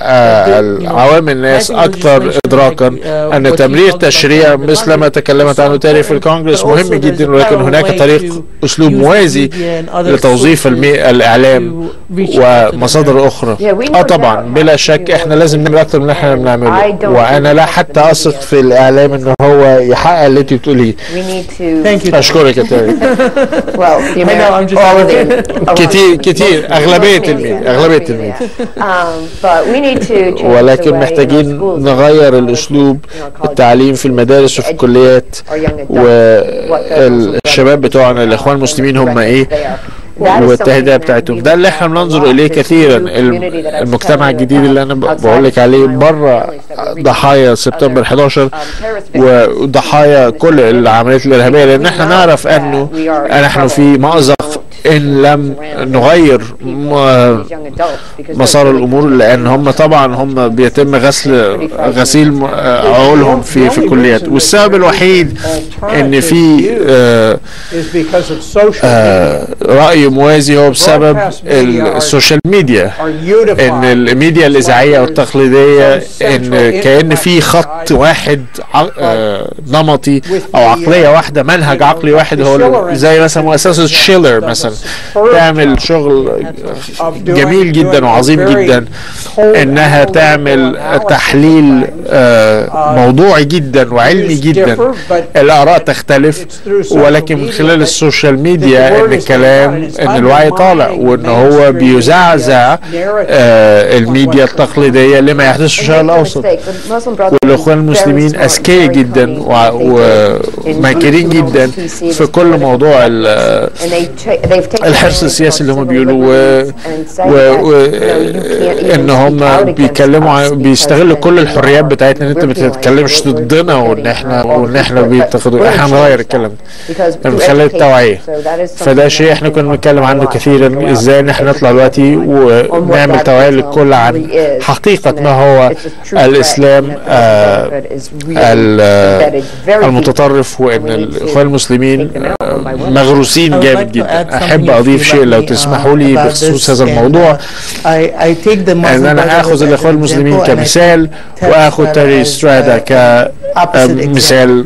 عوام الناس أكثر إدراكا أن تمرير تشريع مثل ما تكلمت عنه تاري في الكونغرس مهم جدا، ولكن هناك طريق أسلوب موازي لتوظيف الإعلام ومصادر أخرى. طبعا بلا شك احنا لازم نعمل أكثر من اللي احنا بنعمله، وانا لا حتى اثق في الاعلام ان هو يحقق اللي انت بتقوليه. اشكرك يا تاري. كتير اغلبيه الميديا ولكن محتاجين نغير الاسلوب التعليم في المدارس وفي الكليات، والشباب بتوعنا الاخوان المسلمين هم ايه والتهدئة بتاعتهم. ده اللي احنا بننظر اليه كثيرا. المجتمع الجديد اللي انا بقول لك عليه بره ضحايا سبتمبر 11 وضحايا كل العمليات الارهابيه، لان احنا نعرف انه نحن في مأزق إن لم نغير مسار الأمور، لأن هم طبعا بيتم غسيل عقولهم في الكليات. والسبب الوحيد إن في رأي موازي هو بسبب السوشيال ميديا، إن الميديا الإذاعية والتقليدية إن كأن في خط واحد نمطي أو عقلية واحدة، منهج عقلي واحد، هو زي مثلا مؤسسة شيلر مثلا تعمل شغل جميل جدا وعظيم جدا، إنها تعمل تحليل موضوعي جدا وعلمي جدا، الآراء تختلف، ولكن من خلال السوشيال ميديا إن الكلام إن الوعي طالع، وإن هو بيزعزع الميديا التقليدية لما يحدث في الشرق الأوسط. والإخوان المسلمين أذكياء جدا وماكرين جدا في كل موضوع الحرص السياسي اللي هم بيقولوا، وإن هم بيستغلوا كل الحريات بتاعتنا، إن أنت ما تتكلمش ضدنا، وإن إحنا بيتخذوا إحنا نغير الكلام من خلال التوعية. فده شيء إحنا كنا بنتكلم عنه كثيرا، إزاي إن إحنا نطلع دلوقتي ونعمل توعية للكل عن حقيقة ما هو الإسلام المتطرف، وإن الإخوان المسلمين مغروسين جامد جدا. أحب أضيف شيء لو تسمحوا لي بخصوص هذا الموضوع، أن أنا أخذ الإخوان المسلمين كمثال، وأخذ تاري سترادا كمثال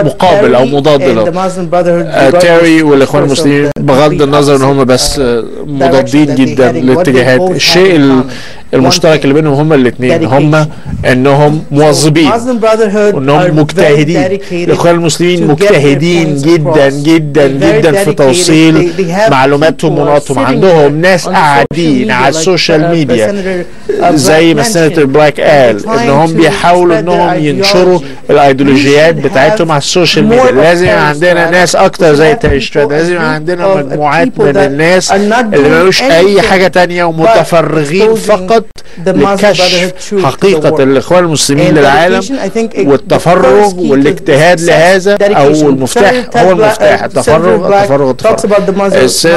مقابل أو مضاد له. تيري والإخوان المسلمين بغض النظر ان هم بس مضادين جدا للاتجاهات، الشيء المشترك اللي بينهم هم الاثنين هم انهم موظبين وانهم مجتهدين. الاخوان المسلمين مجتهدين جدا جدا جدا في توصيل معلوماتهم ونقطهم. عندهم ناس قاعدين على السوشيال ميديا زي ما سنتور بلاك قال انهم بيحاولوا انهم ينشروا الايديولوجيات بتاعتهم على السوشيال ميديا. لازم عندنا ناس اكتر زي تايشتراد، لازم عندنا مجموعات من الناس اللي ملوش اي حاجة تانية ومتفرغين فقط لكشف حقيقة الإخوان المسلمين للعالم، والتفرغ والاجتهاد لهذا أو المفتاح هو المفتاح. التفرغ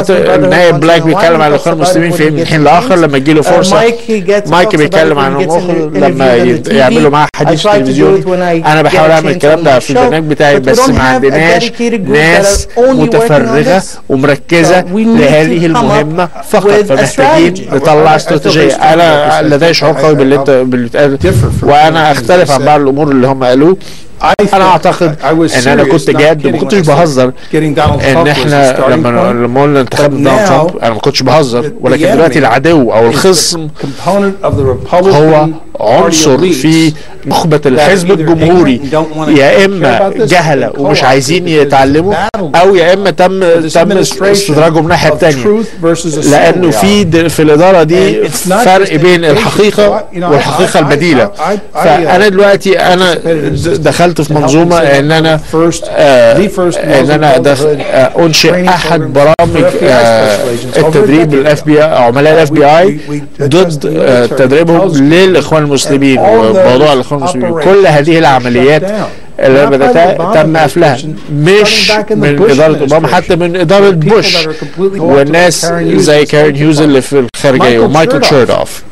النائب بلاك بيتكلم عن الإخوان المسلمين في من حين لآخر لما تجيله فرصة. مايك بيتكلم عنهم لما يعملوا معاه حديث تلفزيوني. أنا بحاول أعمل الكلام ده في البرنامج بتاعي، بس ما عندناش ناس متفرغة ومركزة لهذه المهمة فقط، فمحتاجين نطلع استراتيجية. أنا لدي شعور قوي باللي بتقال، وانا اختلف عن بعض الامور اللي هم قالوه. انا اعتقد ان انا كنت جاد وما كنتش بهزر، ان احنا لما قلنا انتخاب دونالد ترامب انا ما كنتش بهزر، ولكن دلوقتي العدو او الخصم هو عنصر في نخبة الحزب الجمهوري، يا اما جهلة ومش عايزين يتعلموا، او يا اما تم استدراجهم الناحية الثانية، لانه في الادارة دي فرق بين الحقيقة والحقيقة البديلة. فانا دلوقتي انا دخلت في منظومة ان انا انشئ احد برامج التدريب للاف بي اي، عملاء الاف بي اي، ضد تدريبهم للاخوان المسلمين وموضوع الاخوان المسلمين. كل هذه العمليات اللي بدأتها تم قفلها، مش من إدارة أوباما، حتى من إدارة بوش والناس زي كارين هيوز اللي في الخارجية، ومايكل تشيردوف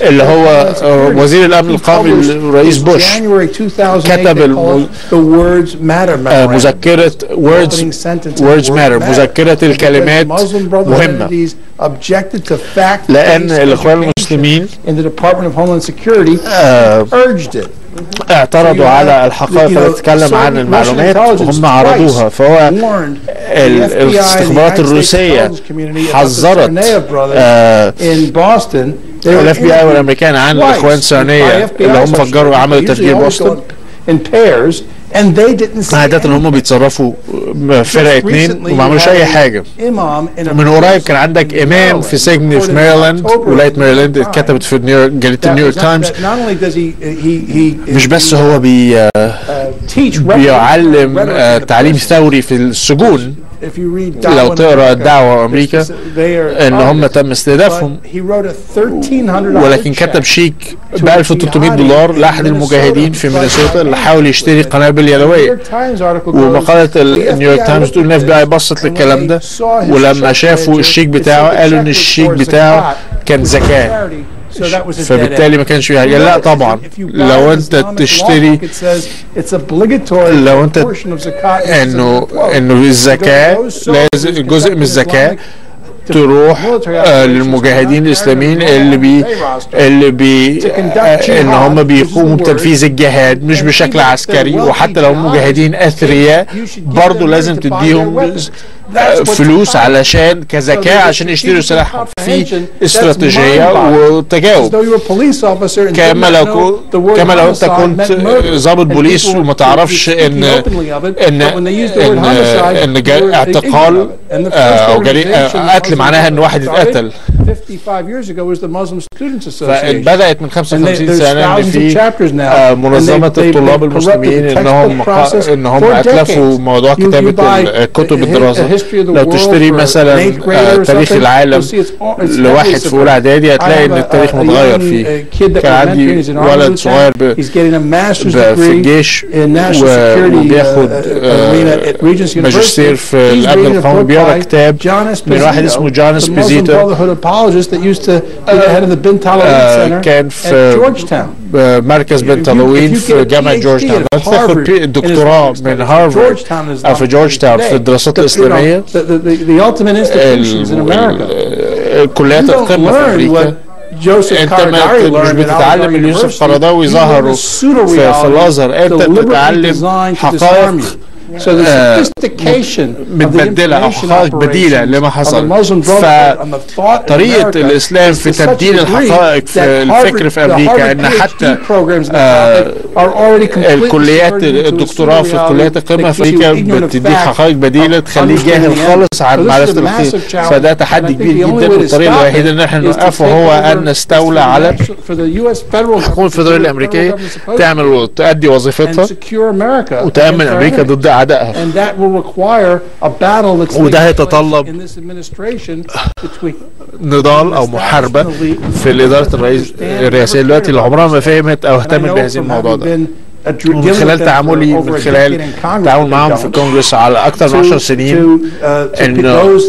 اللي هو وزير الأمن القومي رئيس بوش. كتب مذكرة words matter، مذكرة الكلمات مهمة، لأن الإخوان المسلمين اعترضوا على الحقائق اللي تتكلم عن المعلومات وهم عرضوها. فهو الاستخبارات الروسية حذرت الاف بي اي والامريكان عن الاخوان الصهيونية اللي هم فجروا عملوا تفجير بوسطن. عادة هم بيتصرفوا فرق اتنين وما عملوش اي حاجة. من قريب كان عندك امام في سجن في ميرلاند، ولاية ميرلاند، اتكتبت في جريدة النيويورك تايمز. مش بس هو بيعلم تعليم ثوري في السجون، لو تقرأ الدعوة أمريكا إن هم تم استهدافهم، ولكن كتب شيك ب $1300 لأحد المجاهدين في مينيسوتا اللي حاول يشتري قنابل يدوية. ومقالة النيويورك تايمز تقول إن FBI بصت للكلام ده، ولما شافوا الشيك بتاعه قالوا إن الشيك بتاعه كان زكاة، فبالتالي ما كانش فيه حاجة. لا طبعا لو انت تشتري، لو انت انه الزكاة لازم جزء من الزكاة تروح للمجاهدين الاسلاميين اللي ان هم بيقوموا بتنفيذ الجهاد مش بشكل عسكري. وحتى لو مجاهدين اثرياء برضو لازم تديهم فلوس علشان كزكاة عشان يشتروا سلاحهم. في استراتيجية وتجاوب. كما لو انت كنت ضابط بوليس وما تعرفش ان اعتقال او قتل معناها ان واحد اتقتل. فبدأت من 55 سنة ان في منظمة الطلاب المسلمين انهم اتلفوا موضوع كتابة الكتب الدراسة. لو تشتري مثلا تاريخ العالم لواحد في اولى اعدادي هتلاقي ان التاريخ متغير فيه. كان عندي ولد صغير في الجيش وبياخد ماجستير في الامن القومي، بيقرا كتاب من واحد اسمه جون سبيزيتو، كان في مركز بنتالوين في جامعة جورج تاون. تاخد دكتوراه من هارفارد او في جورج تاون في الدراسات الاسلامية. كليات القمة في امريكا. انت مش بتتعلم اللي يوسف قرضاوي ظهروا في الازهر، انت بتتعلم حقائق متبدلة أو حقائق بديلة لما حصل. فطريقة الإسلام في تبديل الحقائق في الفكر في أمريكا إن حتى الكليات الدكتوراه في كليات القمة في أمريكا بتديك حقائق بديلة تخليه جاهل خالص عن معرفة الخير. فده تحدي كبير جدا، والطريقة الوحيدة إن احنا نوقفه هو أن نستولى على الحكومة الفيدرالية الأمريكية تعمل وتؤدي وظيفتها وتأمن أمريكا ضد أعدائها. وده هيتطلب نضال او محاربه في الاداره الرئاسيه دلوقتي اللي عمرها ما فهمت او اهتمت بهذه الموضوع ده. ومن خلال تعاملي من خلال التعامل معهم في الكونغرس على اكثر من 10 سنين انه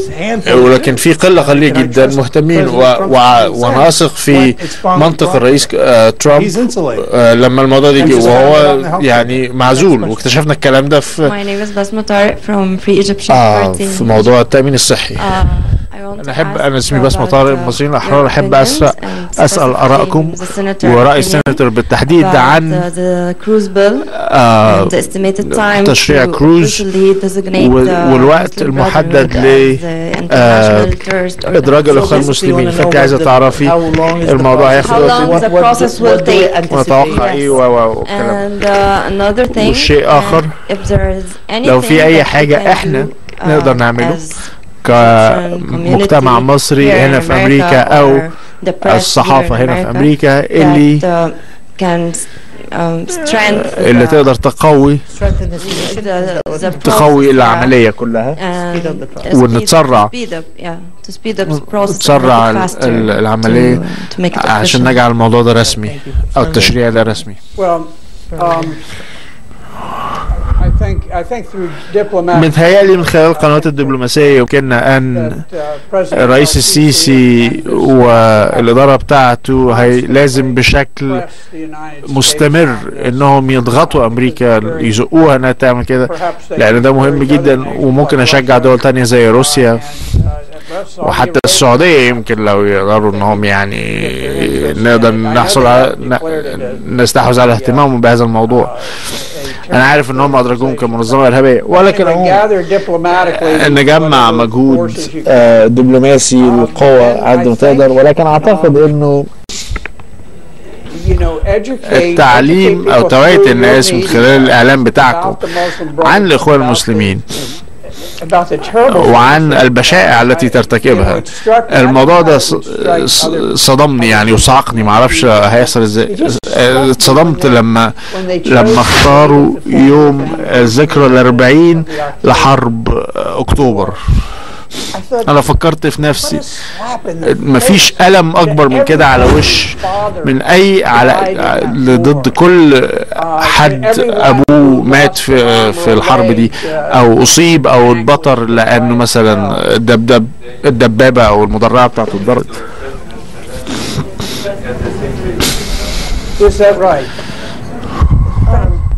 ولكن في قليله جدا مهتمين. وانا اثق في منطق الرئيس ترامب لما الموضوع ده يجي وهو يعني معزول. واكتشفنا الكلام ده في في موضوع التامين الصحي. انا اسمي بسمة طارق، المصريين الاحرار. احب اسال ارائكم وراي السيناتور بالتحديد عن تشريع كروز والوقت المحدد لادراج الاخوان المسلمين. فانت عايزه تعرفي الموضوع هياخد وقت ونتوقع ايه والشيء اخر لو في اي حاجه احنا نقدر نعمله كمجتمع مصري هنا في أمريكا أو الصحافة هنا في أمريكا اللي تقدر تقوي العملية كلها ونتسرع العملية عشان نجعل الموضوع ده رسمي أو التشريع ده رسمي. متهيألي من خلال القنوات الدبلوماسية يمكننا أن الرئيس السيسي والإدارة بتاعته لازم بشكل مستمر أنهم يضغطوا أمريكا يزقوها أنها تعمل كده، لأن ده مهم جدا. وممكن أشجع دول تانية زي روسيا وحتى السعودية يمكن لو يقدروا أنهم يعني نقدر نحصل على نستحوذ على اهتمامهم بهذا الموضوع. أنا عارف أنهم أدركوهم كمنظمة إرهابية، ولكن نجمع مجهود دبلوماسي للقوة قد ما تقدر. ولكن أعتقد أنه التعليم أو توعية الناس من خلال الإعلام بتاعكم عن الإخوان المسلمين وعن البشائع التي ترتكبها. الموضوع ده صدمني يعني وصعقني، معرفش هيحصل ازاي. اتصدمت لما اختاروا يوم ذكرى ال40 لحرب اكتوبر. انا فكرت في نفسي مفيش ألم اكبر من كده على وش من ضد كل حد ابوه مات في الحرب دي او اصيب او اتبطر لانه مثلا الدبابة او المدرعة بتاعته اتضربت. Is that right?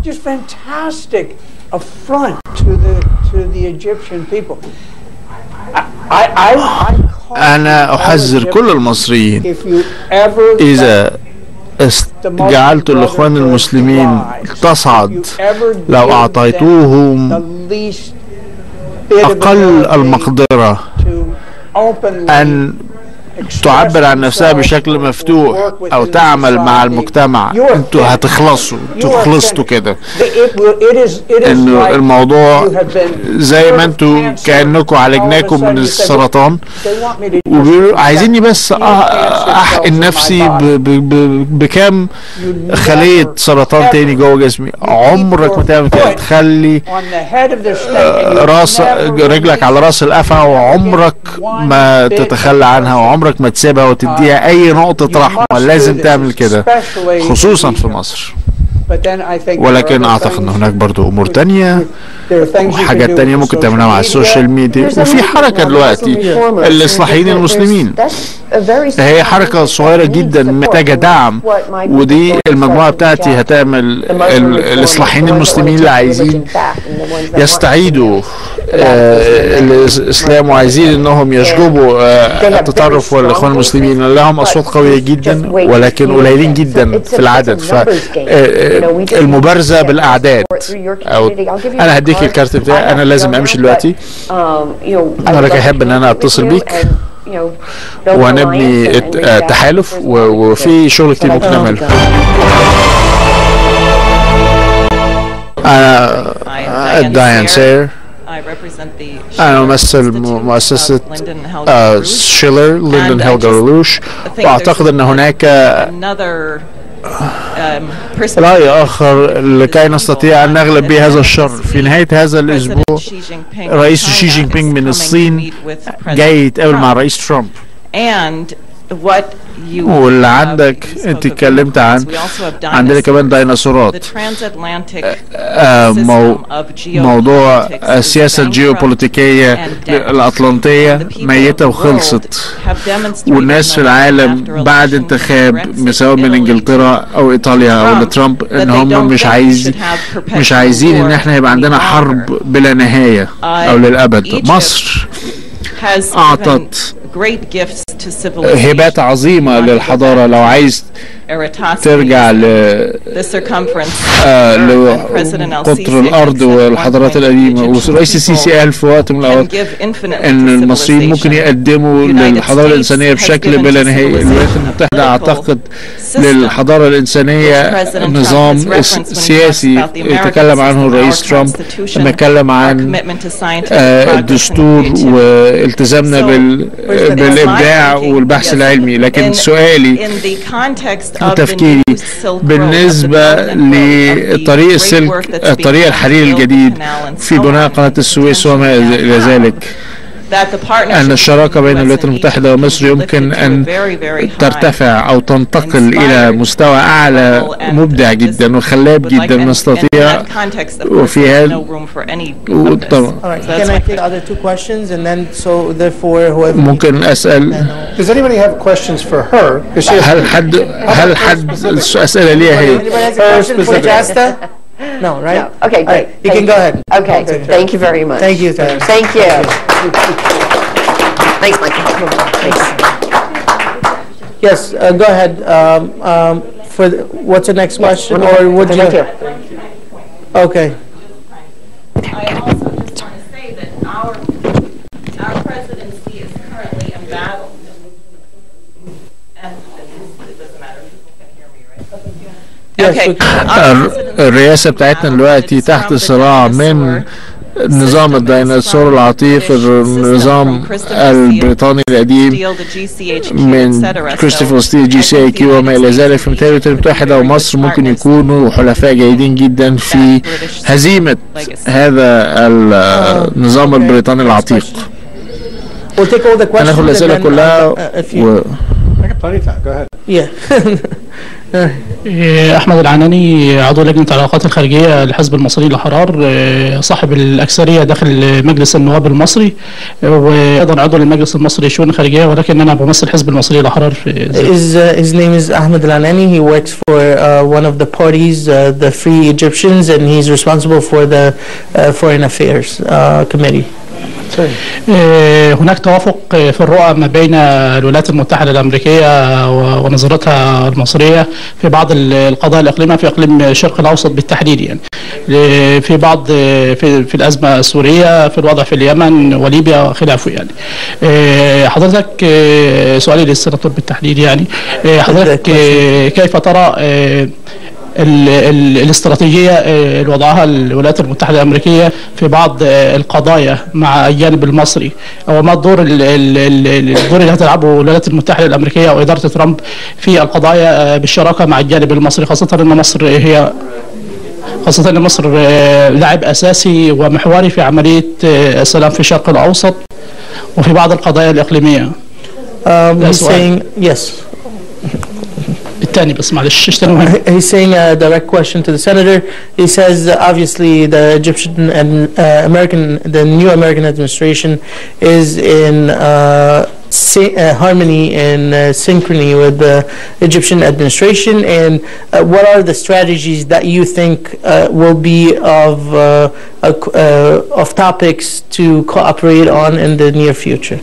Just fantastic affront to the Egyptian people. أنا أحذر كل المصريين إذا جعلت الإخوان المسلمين تصعد، لو أعطيتوهم أقل المقدرة أن تعبر عن نفسها بشكل مفتوح او تعمل مع المجتمع، انتوا خلصتوا كده. انه الموضوع زي ما انتوا كأنكم عالجناكم من السرطان وبيقولوا عايزيني بس احقن نفسي بكام خلية سرطان تاني جوه جسمي. عمرك ما تعمل كده، تخلي رجلك على راس القفا وعمرك ما تتخلى عنها وعمرك ما تسيبها وتديها اي نقطة رحمة. لازم تعمل كده خصوصا في مصر. ولكن اعتقد ان هناك برضو امور تانية وحاجات تانية ممكن تعملها مع السوشيال ميديا. وفي حركة دلوقتي الإصلاحيين المسلمين، هي حركة صغيرة جدا محتاجة دعم، ودي المجموعة بتاعتي هتعمل. الإصلاحيين المسلمين اللي عايزين يستعيدوا الإسلام وعايزين انهم يشجبوا التطرف، والإخوان المسلمين لهم أصوات قوية جدا ولكن قليلين جدا في العدد. فالمبارزة بالأعداد انا هديك الكارت بتاعي، انا لازم امشي دلوقتي. انا احب ان انا اتصل بيك ونبني تحالف وفي شغل كتير ممكن نعمله. انا دايان سير، أنا أمثل مؤسسة شيلر ليندن هيلجر لوش، وأعتقد أن هناك رأي آخر لكي نستطيع أن نغلب به هذا الشر. في نهاية هذا الأسبوع رئيس شي جين بينغ من الصين جاي يتقابل مع رئيس ترامب. واللي عندك انت اتكلمت عندنا كمان ديناصورات. موضوع السياسة الجيوبوليتيكية الأطلنطية ميتة وخلصت، والناس في العالم بعد انتخاب سواء من انجلترا او ايطاليا او لترامب ان هم مش عايزين ان احنا يبقى عندنا حرب بلا نهاية او للأبد. مصر أعطت هبات عظيمة للحضارة. لو عايز ترجع لقطر الأرض والحضارات القديمة، ورئيس السيسي قال في وقت من الأوقات إن المصريين ممكن يقدموا للحضارة الإنسانية بشكل بلا نهاية. الولايات المتحدة أعتقد للحضارة الإنسانية نظام سياسي يتكلم عنه الرئيس ترامب لما يتكلم عن الدستور والتزامنا بالإبداع والبحث العلمي. لكن سؤالي وتفكيري بالنسبة لطريق السلك، طريق الحرير الجديد في بناء قناة السويس وما إلى ذلك، أن الشراكة بين الولايات المتحدة ومصر يمكن أن ترتفع أو تنتقل إلى مستوى أعلى مبدع جدا وخلاب جدا نستطيع وفي هذا. ممكن أسأل هل حد الأسئلة ليها هي No, right? No. Okay, great. You can go ahead. Okay, thank you very much. Thank you, Sarah. Thank you. Thanks, Michael. Thanks. Yes, go ahead. What's the next question? Or would you? Okay. I also just want to say that our presidency is currently embattled. And it doesn't matter if people can hear me, right? Okay. الرئاسة بتاعتنا دلوقتي تحت صراع من نظام الديناصور العتيق، النظام البريطاني القديم من كريستوفر ستيل GCIQ وما إلى ذلك. في الولايات المتحدة ومصر ممكن يكونوا حلفاء جيدين جدا في هزيمة هذا النظام البريطاني العتيق. هناخد الأسئلة كلها أحمد العناني، عضو لجنة العلاقات الخارجية للحزب المصري للأحرار، صاحب الأكثرية داخل مجلس النواب المصري، وأيضا عضو للمجلس المصري للشؤون الخارجية، ولكن أنا بمثل الحزب المصري للأحرار. His name is Ahmed Al-Anani. He works for one of the parties, the Free Egyptians, and he's responsible for the Foreign Affairs Committee. هناك توافق في الرؤى ما بين الولايات المتحدة الأمريكية ونظرتها المصرية في بعض القضايا الإقليمية في إقليم الشرق الأوسط بالتحديد، يعني في بعض في الأزمة السورية، في الوضع في اليمن وليبيا وخلافه. يعني حضرتك سؤالي للسناتور بالتحديد، يعني حضرتك كيف ترى الاستراتيجية اللي وضعها الولايات المتحدة الأمريكية في بعض القضايا مع الجانب المصري، أو ما الدور اللي هتلعبه الولايات المتحدة الأمريكية أو إدارة ترامب في القضايا بالشراكة مع الجانب المصري، خاصة أن مصر لاعب أساسي ومحوري في عملية السلام في الشرق الأوسط وفي بعض القضايا الإقليمية. الثاني بس معلش اشتري مهم. He's saying a direct question to the senator. He says obviously the Egyptian and the new American administration is in harmony and synchrony with the Egyptian administration, and what are the strategies that you think will be of topics to cooperate on in the near future?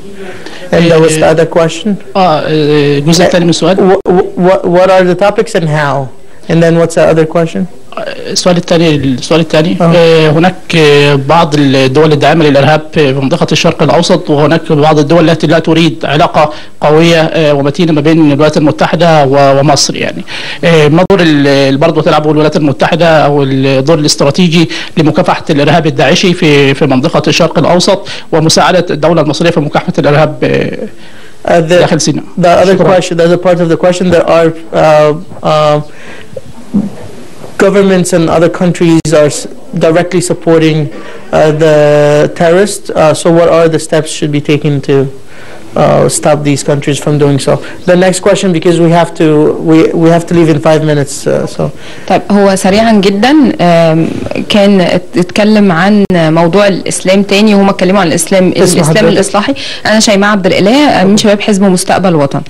And that was the other question. الجزء الثاني من السؤال. What are the topics and how? And then what's the other question? السؤال الثاني هناك بعض الدول الداعمة للإرهاب في منطقة الشرق الأوسط، وهناك بعض الدول التي لا تريد علاقة قوية ومتينة ما بين الولايات المتحدة ومصر. يعني ما دور برضه تلعبه الولايات المتحدة أو الدور الاستراتيجي لمكافحة الإرهاب الداعشي في منطقة الشرق الأوسط ومساعدة الدولة المصرية في مكافحة الإرهاب داخل سيناء؟ The other question, the other part of the question, there are governments in other countries are directly supporting the terrorists. So what are the steps should be taken to stop these countries from doing so? The next question, because we have to leave in 5 minutes. So. طيب هو سريعا جدا كان اتكلم عن موضوع الإسلام تاني، وهم اتكلموا عن الإسلام الإصلاحي. أنا شيماء عبد الإله من شباب حزب مستقبل وطن.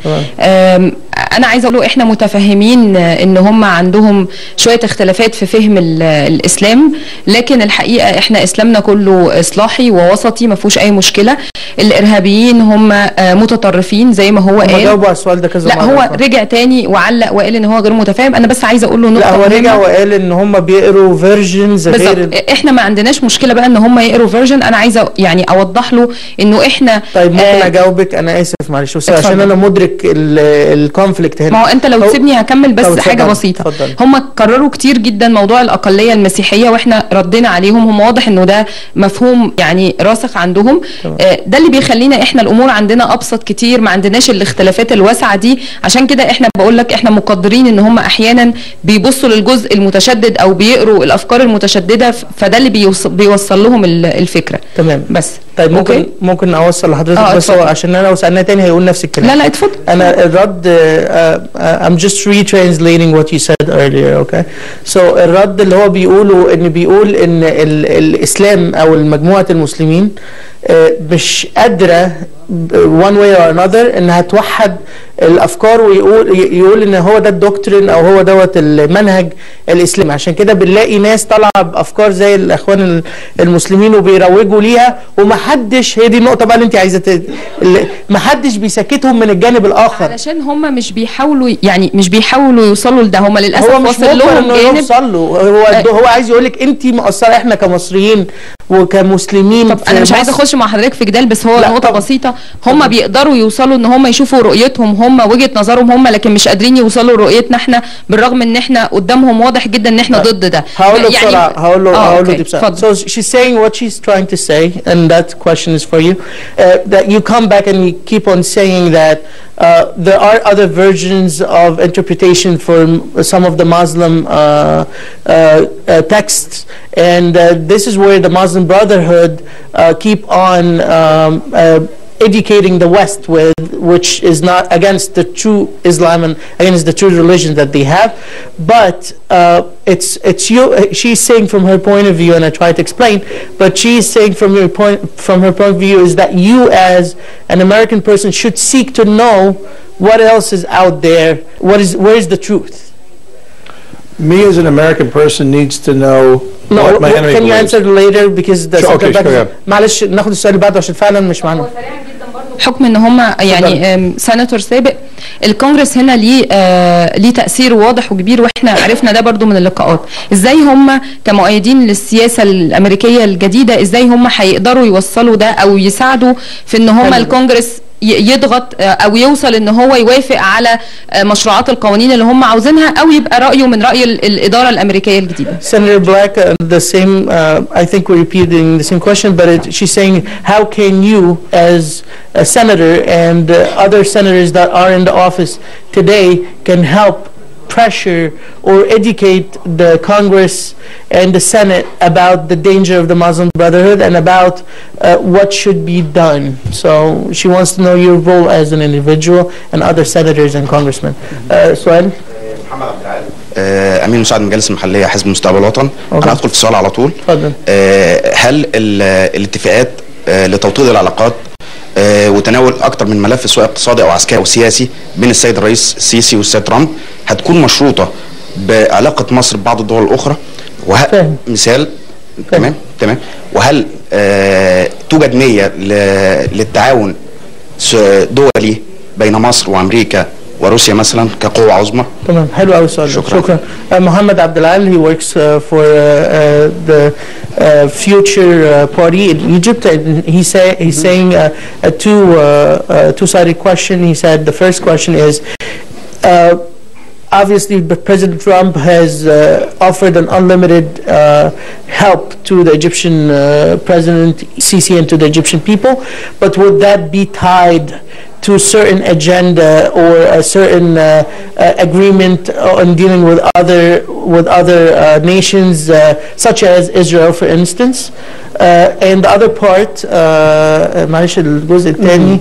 أنا عايزة أقوله إحنا متفهمين إن هم عندهم شوية اختلافات في فهم الإسلام، لكن الحقيقة إحنا إسلامنا كله إصلاحي ووسطي ما فيهوش أي مشكلة. الإرهابيين هم متطرفين زي ما هو قال. جاوبوا على السؤال ده كذا مرة. لا هو رجع تاني وعلق وقال إن هو غير متفاهم. أنا بس عايزة أقول له نقطة مهمة. لا هو رجع وقال إن هم بيقروا فيرجنز غير. إحنا ما عندناش مشكلة بقى إن هم يقروا فيرجن. أنا عايزة يعني أوضح له إنه إحنا. طيب ممكن أجاوبك؟ أنا آسف معلش بس عشان أنا مدرك الكونفليكت هنا. ما هو أنت لو تسيبني هكمل بس حاجة بسيطة. هم كرروا كتير جدا موضوع الأقلية المسيحية وإحنا ردينا عليهم. هم واضح إنه ده مفهوم يعني راسخ عندهم. ده اللي بيخلينا إحنا الأمور عندنا أبسط كتير، ما عندناش الاختلافات الواسعة دي. عشان كده إحنا بقول لك إحنا مقدرين إن هم أحيانا بيبصوا للجزء المتشدد أو بيقروا الأفكار المتشددة، فده اللي بيوصل لهم الفكرة. تمام بس. طيب ممكن أوصل لحضرتك بس عشان أنا لو سألناه تاني هيقول نفس الكلام. لا اتفضل. أنا الرد I'm just retranslating what you said earlier, okay? So الرد اللي هو بيقول إن الإسلام أو المجموعة المسلمين مش قادرة one way or another انها توحد الافكار ويقول ان هو ده الدكترين او هو دوت المنهج الاسلامي. عشان كده بنلاقي ناس طالعه بافكار زي الاخوان المسلمين وبيروجوا ليها، ومحدش، هي دي النقطه بقى اللي انت عايزه محدش بيسكتهم من الجانب الاخر، علشان هم مش بيحاولوا يوصلوا لده. هم للاسف هو مش واصل لهم جانب يوصل له. هو عايز يقول لك انت مقصره، احنا كمصريين وكمسلمين. طب انا مش عايزه اخش مع حضرتك في جدال، بس هو نقطه بسيطه. هم بيقدروا يوصلوا ان هم يشوفوا رؤيتهم هم، وجهه نظرهم هم، لكن مش قادرين يوصلوا لرؤيتنا احنا، بالرغم ان احنا قدامهم واضح جدا ان احنا ضد ده. هقول له بسرعه، هقول له دي بسرعه. So she's saying what she's trying to say, and that question is for you. That you come back and you keep on saying that there are other versions of interpretation for some of the Muslim texts, and this is where the Muslim Brotherhood keep on educating the West with, which is not against the true Islam and against the true religion that they have, but it's you. She's saying from her point of view, and I try to explain, but she's saying from her point of view is that you as an American person should seek to know what else is out there. Where is the truth? Me as an American person needs to know. No, can you answer later because the معلش ناخد السؤال اللي بعده عشان فعلا مش معنا. بحكم ان هم يعني سيناتور سابق، الكونجرس هنا ليه تأثير واضح وكبير، واحنا عرفنا ده برضو من اللقاءات. ازاي هم كمؤيدين للسياسة الأمريكية الجديدة، ازاي هم هيقدروا يوصلوا ده او يساعدوا في ان هم الكونجرس يضغط او يوصل ان هو يوافق على مشروعات القوانين اللي هم عاوزينها، او يبقى رأيه من رأي الإدارة الأمريكية الجديدة. Senator Black, the same, I think we're repeating the same question, but she's saying how can you as a senator and other senators that are in the office today can help pressure or educate the Congress and the Senate about the danger of the Muslim Brotherhood and about what should be done. So she wants to know your role as an individual and other senators and congressmen. سؤال؟ محمد عبد العال، أمين مساعد مجالس المحلية حزب مستقبل الوطن. أنا هدخل في السؤال على طول. اتفضل. هل الاتفاقات لتوطيد العلاقات وتناول اكتر من ملف سواء اقتصادي او عسكري او سياسي بين السيد الرئيس السيسي والسيد ترامب هتكون مشروطه بعلاقه مصر ببعض الدول الاخرى؟ مثال. تمام. وهل توجد نيه للتعاون دولي بين مصر وامريكا وروسيا مثلا كقوة عظمى؟ تمام، حلو قوي السؤال. شكرا. محمد عبد العال, he works for the future party in Egypt, and he's saying a two-sided question. He said the first question is obviously President Trump has offered an unlimited help to the Egyptian President Sisi and to the Egyptian people, but would that be tied to a certain agenda or a certain agreement on dealing with other nations, such as Israel, for instance? And the other part, معلش الجزء الثاني,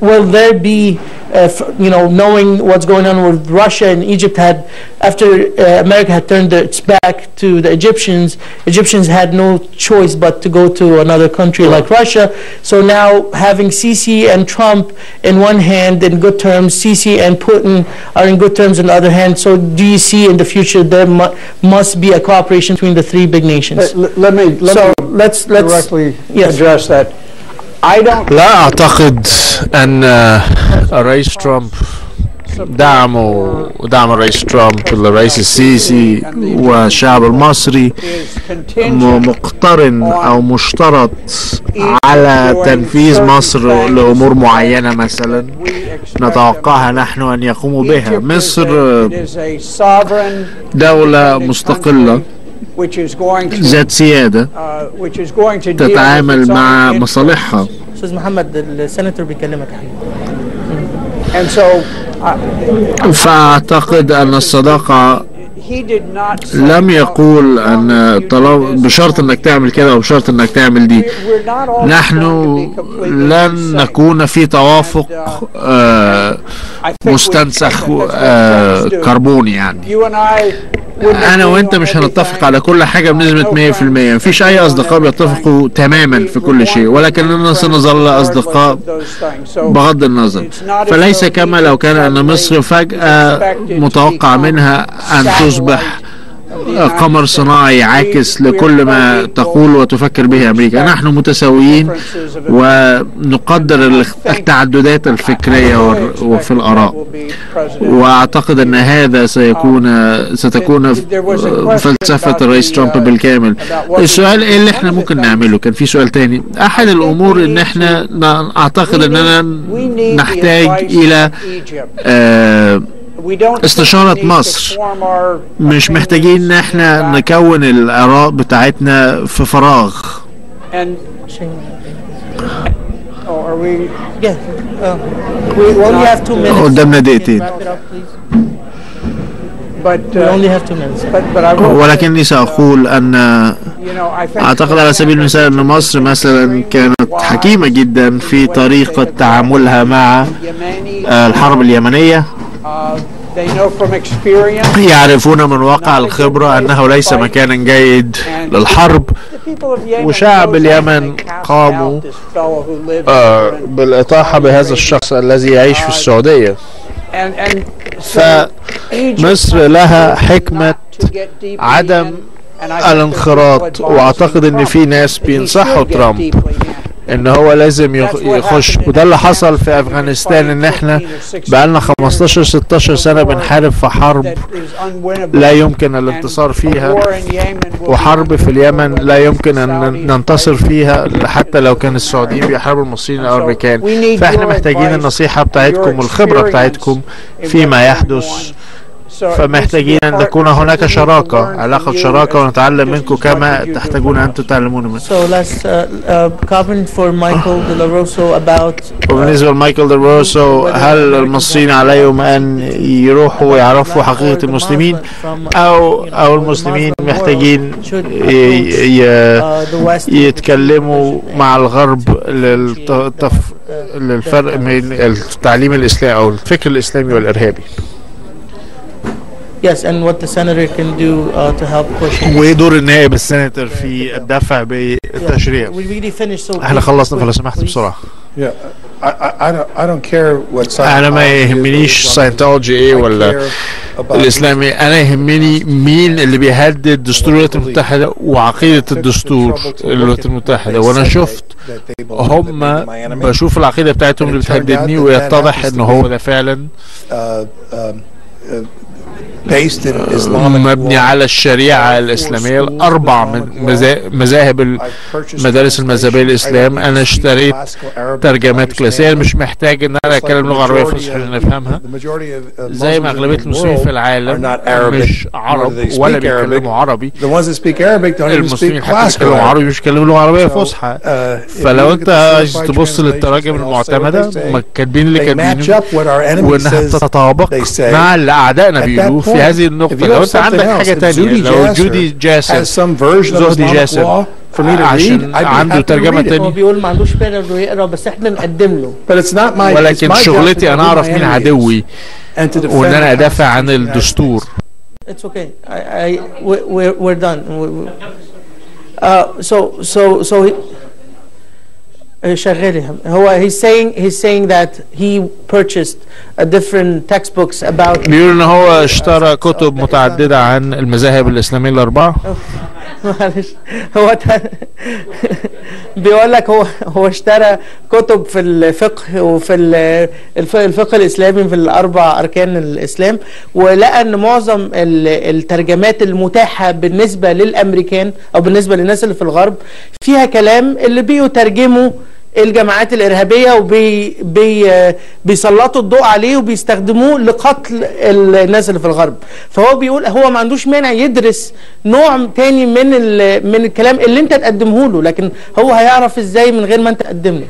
will there be knowing what's going on with Russia and Egypt after America had turned its back to the Egyptians had no choice but to go to another country like Russia. So now having Sisi and Trump in one hand in good terms, Sisi and Putin are in good terms in the other hand. So do you see in the future there must be a cooperation between the three big nations? Let's directly address that. لا أعتقد أن الرئيس ترامب دعم الرئيس ترامب للرئيس السيسي والشعب المصري مقترن أو مشترط على تنفيذ مصر لأمور معينة مثلا نتوقعها نحن أن يقوموا بها. مصر دولة مستقلة ذات سيادة تتعامل مع مصالحها. أستاذ محمد السيناتور بيكلمك يا حبيبي. فأعتقد أن الصداقة لم يقول أن بشرط أنك تعمل كده أو بشرط أنك تعمل دي. نحن لن نكون في توافق مستنسخ كربوني يعني. أنا وأنت مش هنتفق على كل حاجة بنسبة 100%. مفيش أي أصدقاء بيتفقوا تماما في كل شيء، ولكننا سنظل أصدقاء بغض النظر. فليس كما لو كان أن مصر فجأة متوقع منها أن تصبح قمر صناعي عاكس لكل ما تقول وتفكر به أمريكا. نحن متساويين ونقدر التعددات الفكرية وفي الآراء، وأعتقد أن هذا ستكون فلسفة الرئيس ترامب بالكامل. السؤال إيه اللي احنا ممكن نعمله؟ كان في سؤال تاني. أحد الأمور أن احنا أعتقد أننا نحتاج إلى استشارة مصر. مش محتاجين ان احنا نكون الآراء بتاعتنا في فراغ. قدامنا دقيقتين، ولكني سأقول أن أعتقد على سبيل المثال أن مصر مثلا كانت حكيمة جدا في طريقة تعاملها مع الحرب اليمنية. يعرفون من واقع الخبرة أنه ليس مكانا جيد للحرب، وشعب اليمن قاموا بالإطاحة بهذا الشخص الذي يعيش في السعودية. فمصر لها حكمة عدم الانخراط، واعتقد ان في ناس بينصحوا ترامب ان هو لازم يخش، وده اللي حصل في افغانستان، ان احنا بقالنا 15-16 سنة بنحارب في حرب لا يمكن الانتصار فيها، وحرب في اليمن لا يمكن ان ننتصر فيها حتى لو كان السعوديين بيحاربوا المصريين او الامريكان. فاحنا محتاجين النصيحة بتاعتكم والخبرة بتاعتكم فيما يحدث، فمحتاجين أن تكون هناك شراكة، علاقة شراكة، ونتعلم منكم كما تحتاجون أن تتعلمون منكم. وبالنسبة لمايكل ديروسو، هل المصريين عليهم أن يروحوا ويعرفوا حقيقة المسلمين، أو المسلمين محتاجين يتكلموا مع الغرب للفرق بين التعليم الإسلامي أو الفكر الإسلامي والإرهابي؟ Yes, and what the senator can do to help push. وايه دور النائب السناتر في الدفع بالتشريع؟ احنا خلصنا فلو سمحت بسرعة. أنا ما يهمنيش ساينتولوجي ايه ولا الإسلامي، أنا يهمني مين اللي بيهدد دستور الولايات المتحدة وعقيدة الدستور الولايات المتحدة، وأنا شفت بشوف العقيدة بتاعتهم اللي بتهددني، ويتضح إن هو ده فعلا مبني على الشريعة الإسلامية. الأربع مذاهب المدارس المذهبية الإسلام. أنا اشتريت ترجمات كلاسية، مش محتاج إن أنا أتكلم لغة عربية فصحى عشان نفهمها، زي ما أغلبية المسلمين في العالم مش عرب ولا بيتكلموا عربي. المسلمين حتى بيتكلموا عربي مش بيتكلموا لغة عربية فصحى. فلو أنت عايز تبص للتراجم المعتمدة، كاتبين اللي كاتبينه وإنها تتطابق مع اللي أعدائنا بيقولوه في هذه النقطة. لو انت عندك حاجة تانية، لو جودي جاسر زهدي جاسر عشان عنده ترجمة تانية، هو بيقول ما عندوش بيقدر يقرا، بس احنا نقدم له. ولكن شغلتي انا اعرف مين عدوي وان انا ادافع عن الدستور. It's okay. We're done. So شغال. هو he's saying that he purchased different textbooks about. بيقول ان هو اشترى كتب متعددة عن المذاهب الإسلامية الأربعة. معلش، هو بيقول لك هو اشترى كتب في الفقه وفي الفقه الإسلامي في الأربع أركان الإسلام، ولقى ان معظم الترجمات المتاحة بالنسبة للأمريكان أو بالنسبة للناس اللي في الغرب فيها كلام اللي بيترجموا الجماعات الإرهابية وبيسلطوا الضوء عليه وبيستخدموه لقتل الناس اللي في الغرب. فهو بيقول هو ما عندوش مانع يدرس نوع تاني من الكلام اللي انت تقدمه له، لكن هو هيعرف ازاي من غير ما انت تقدم له.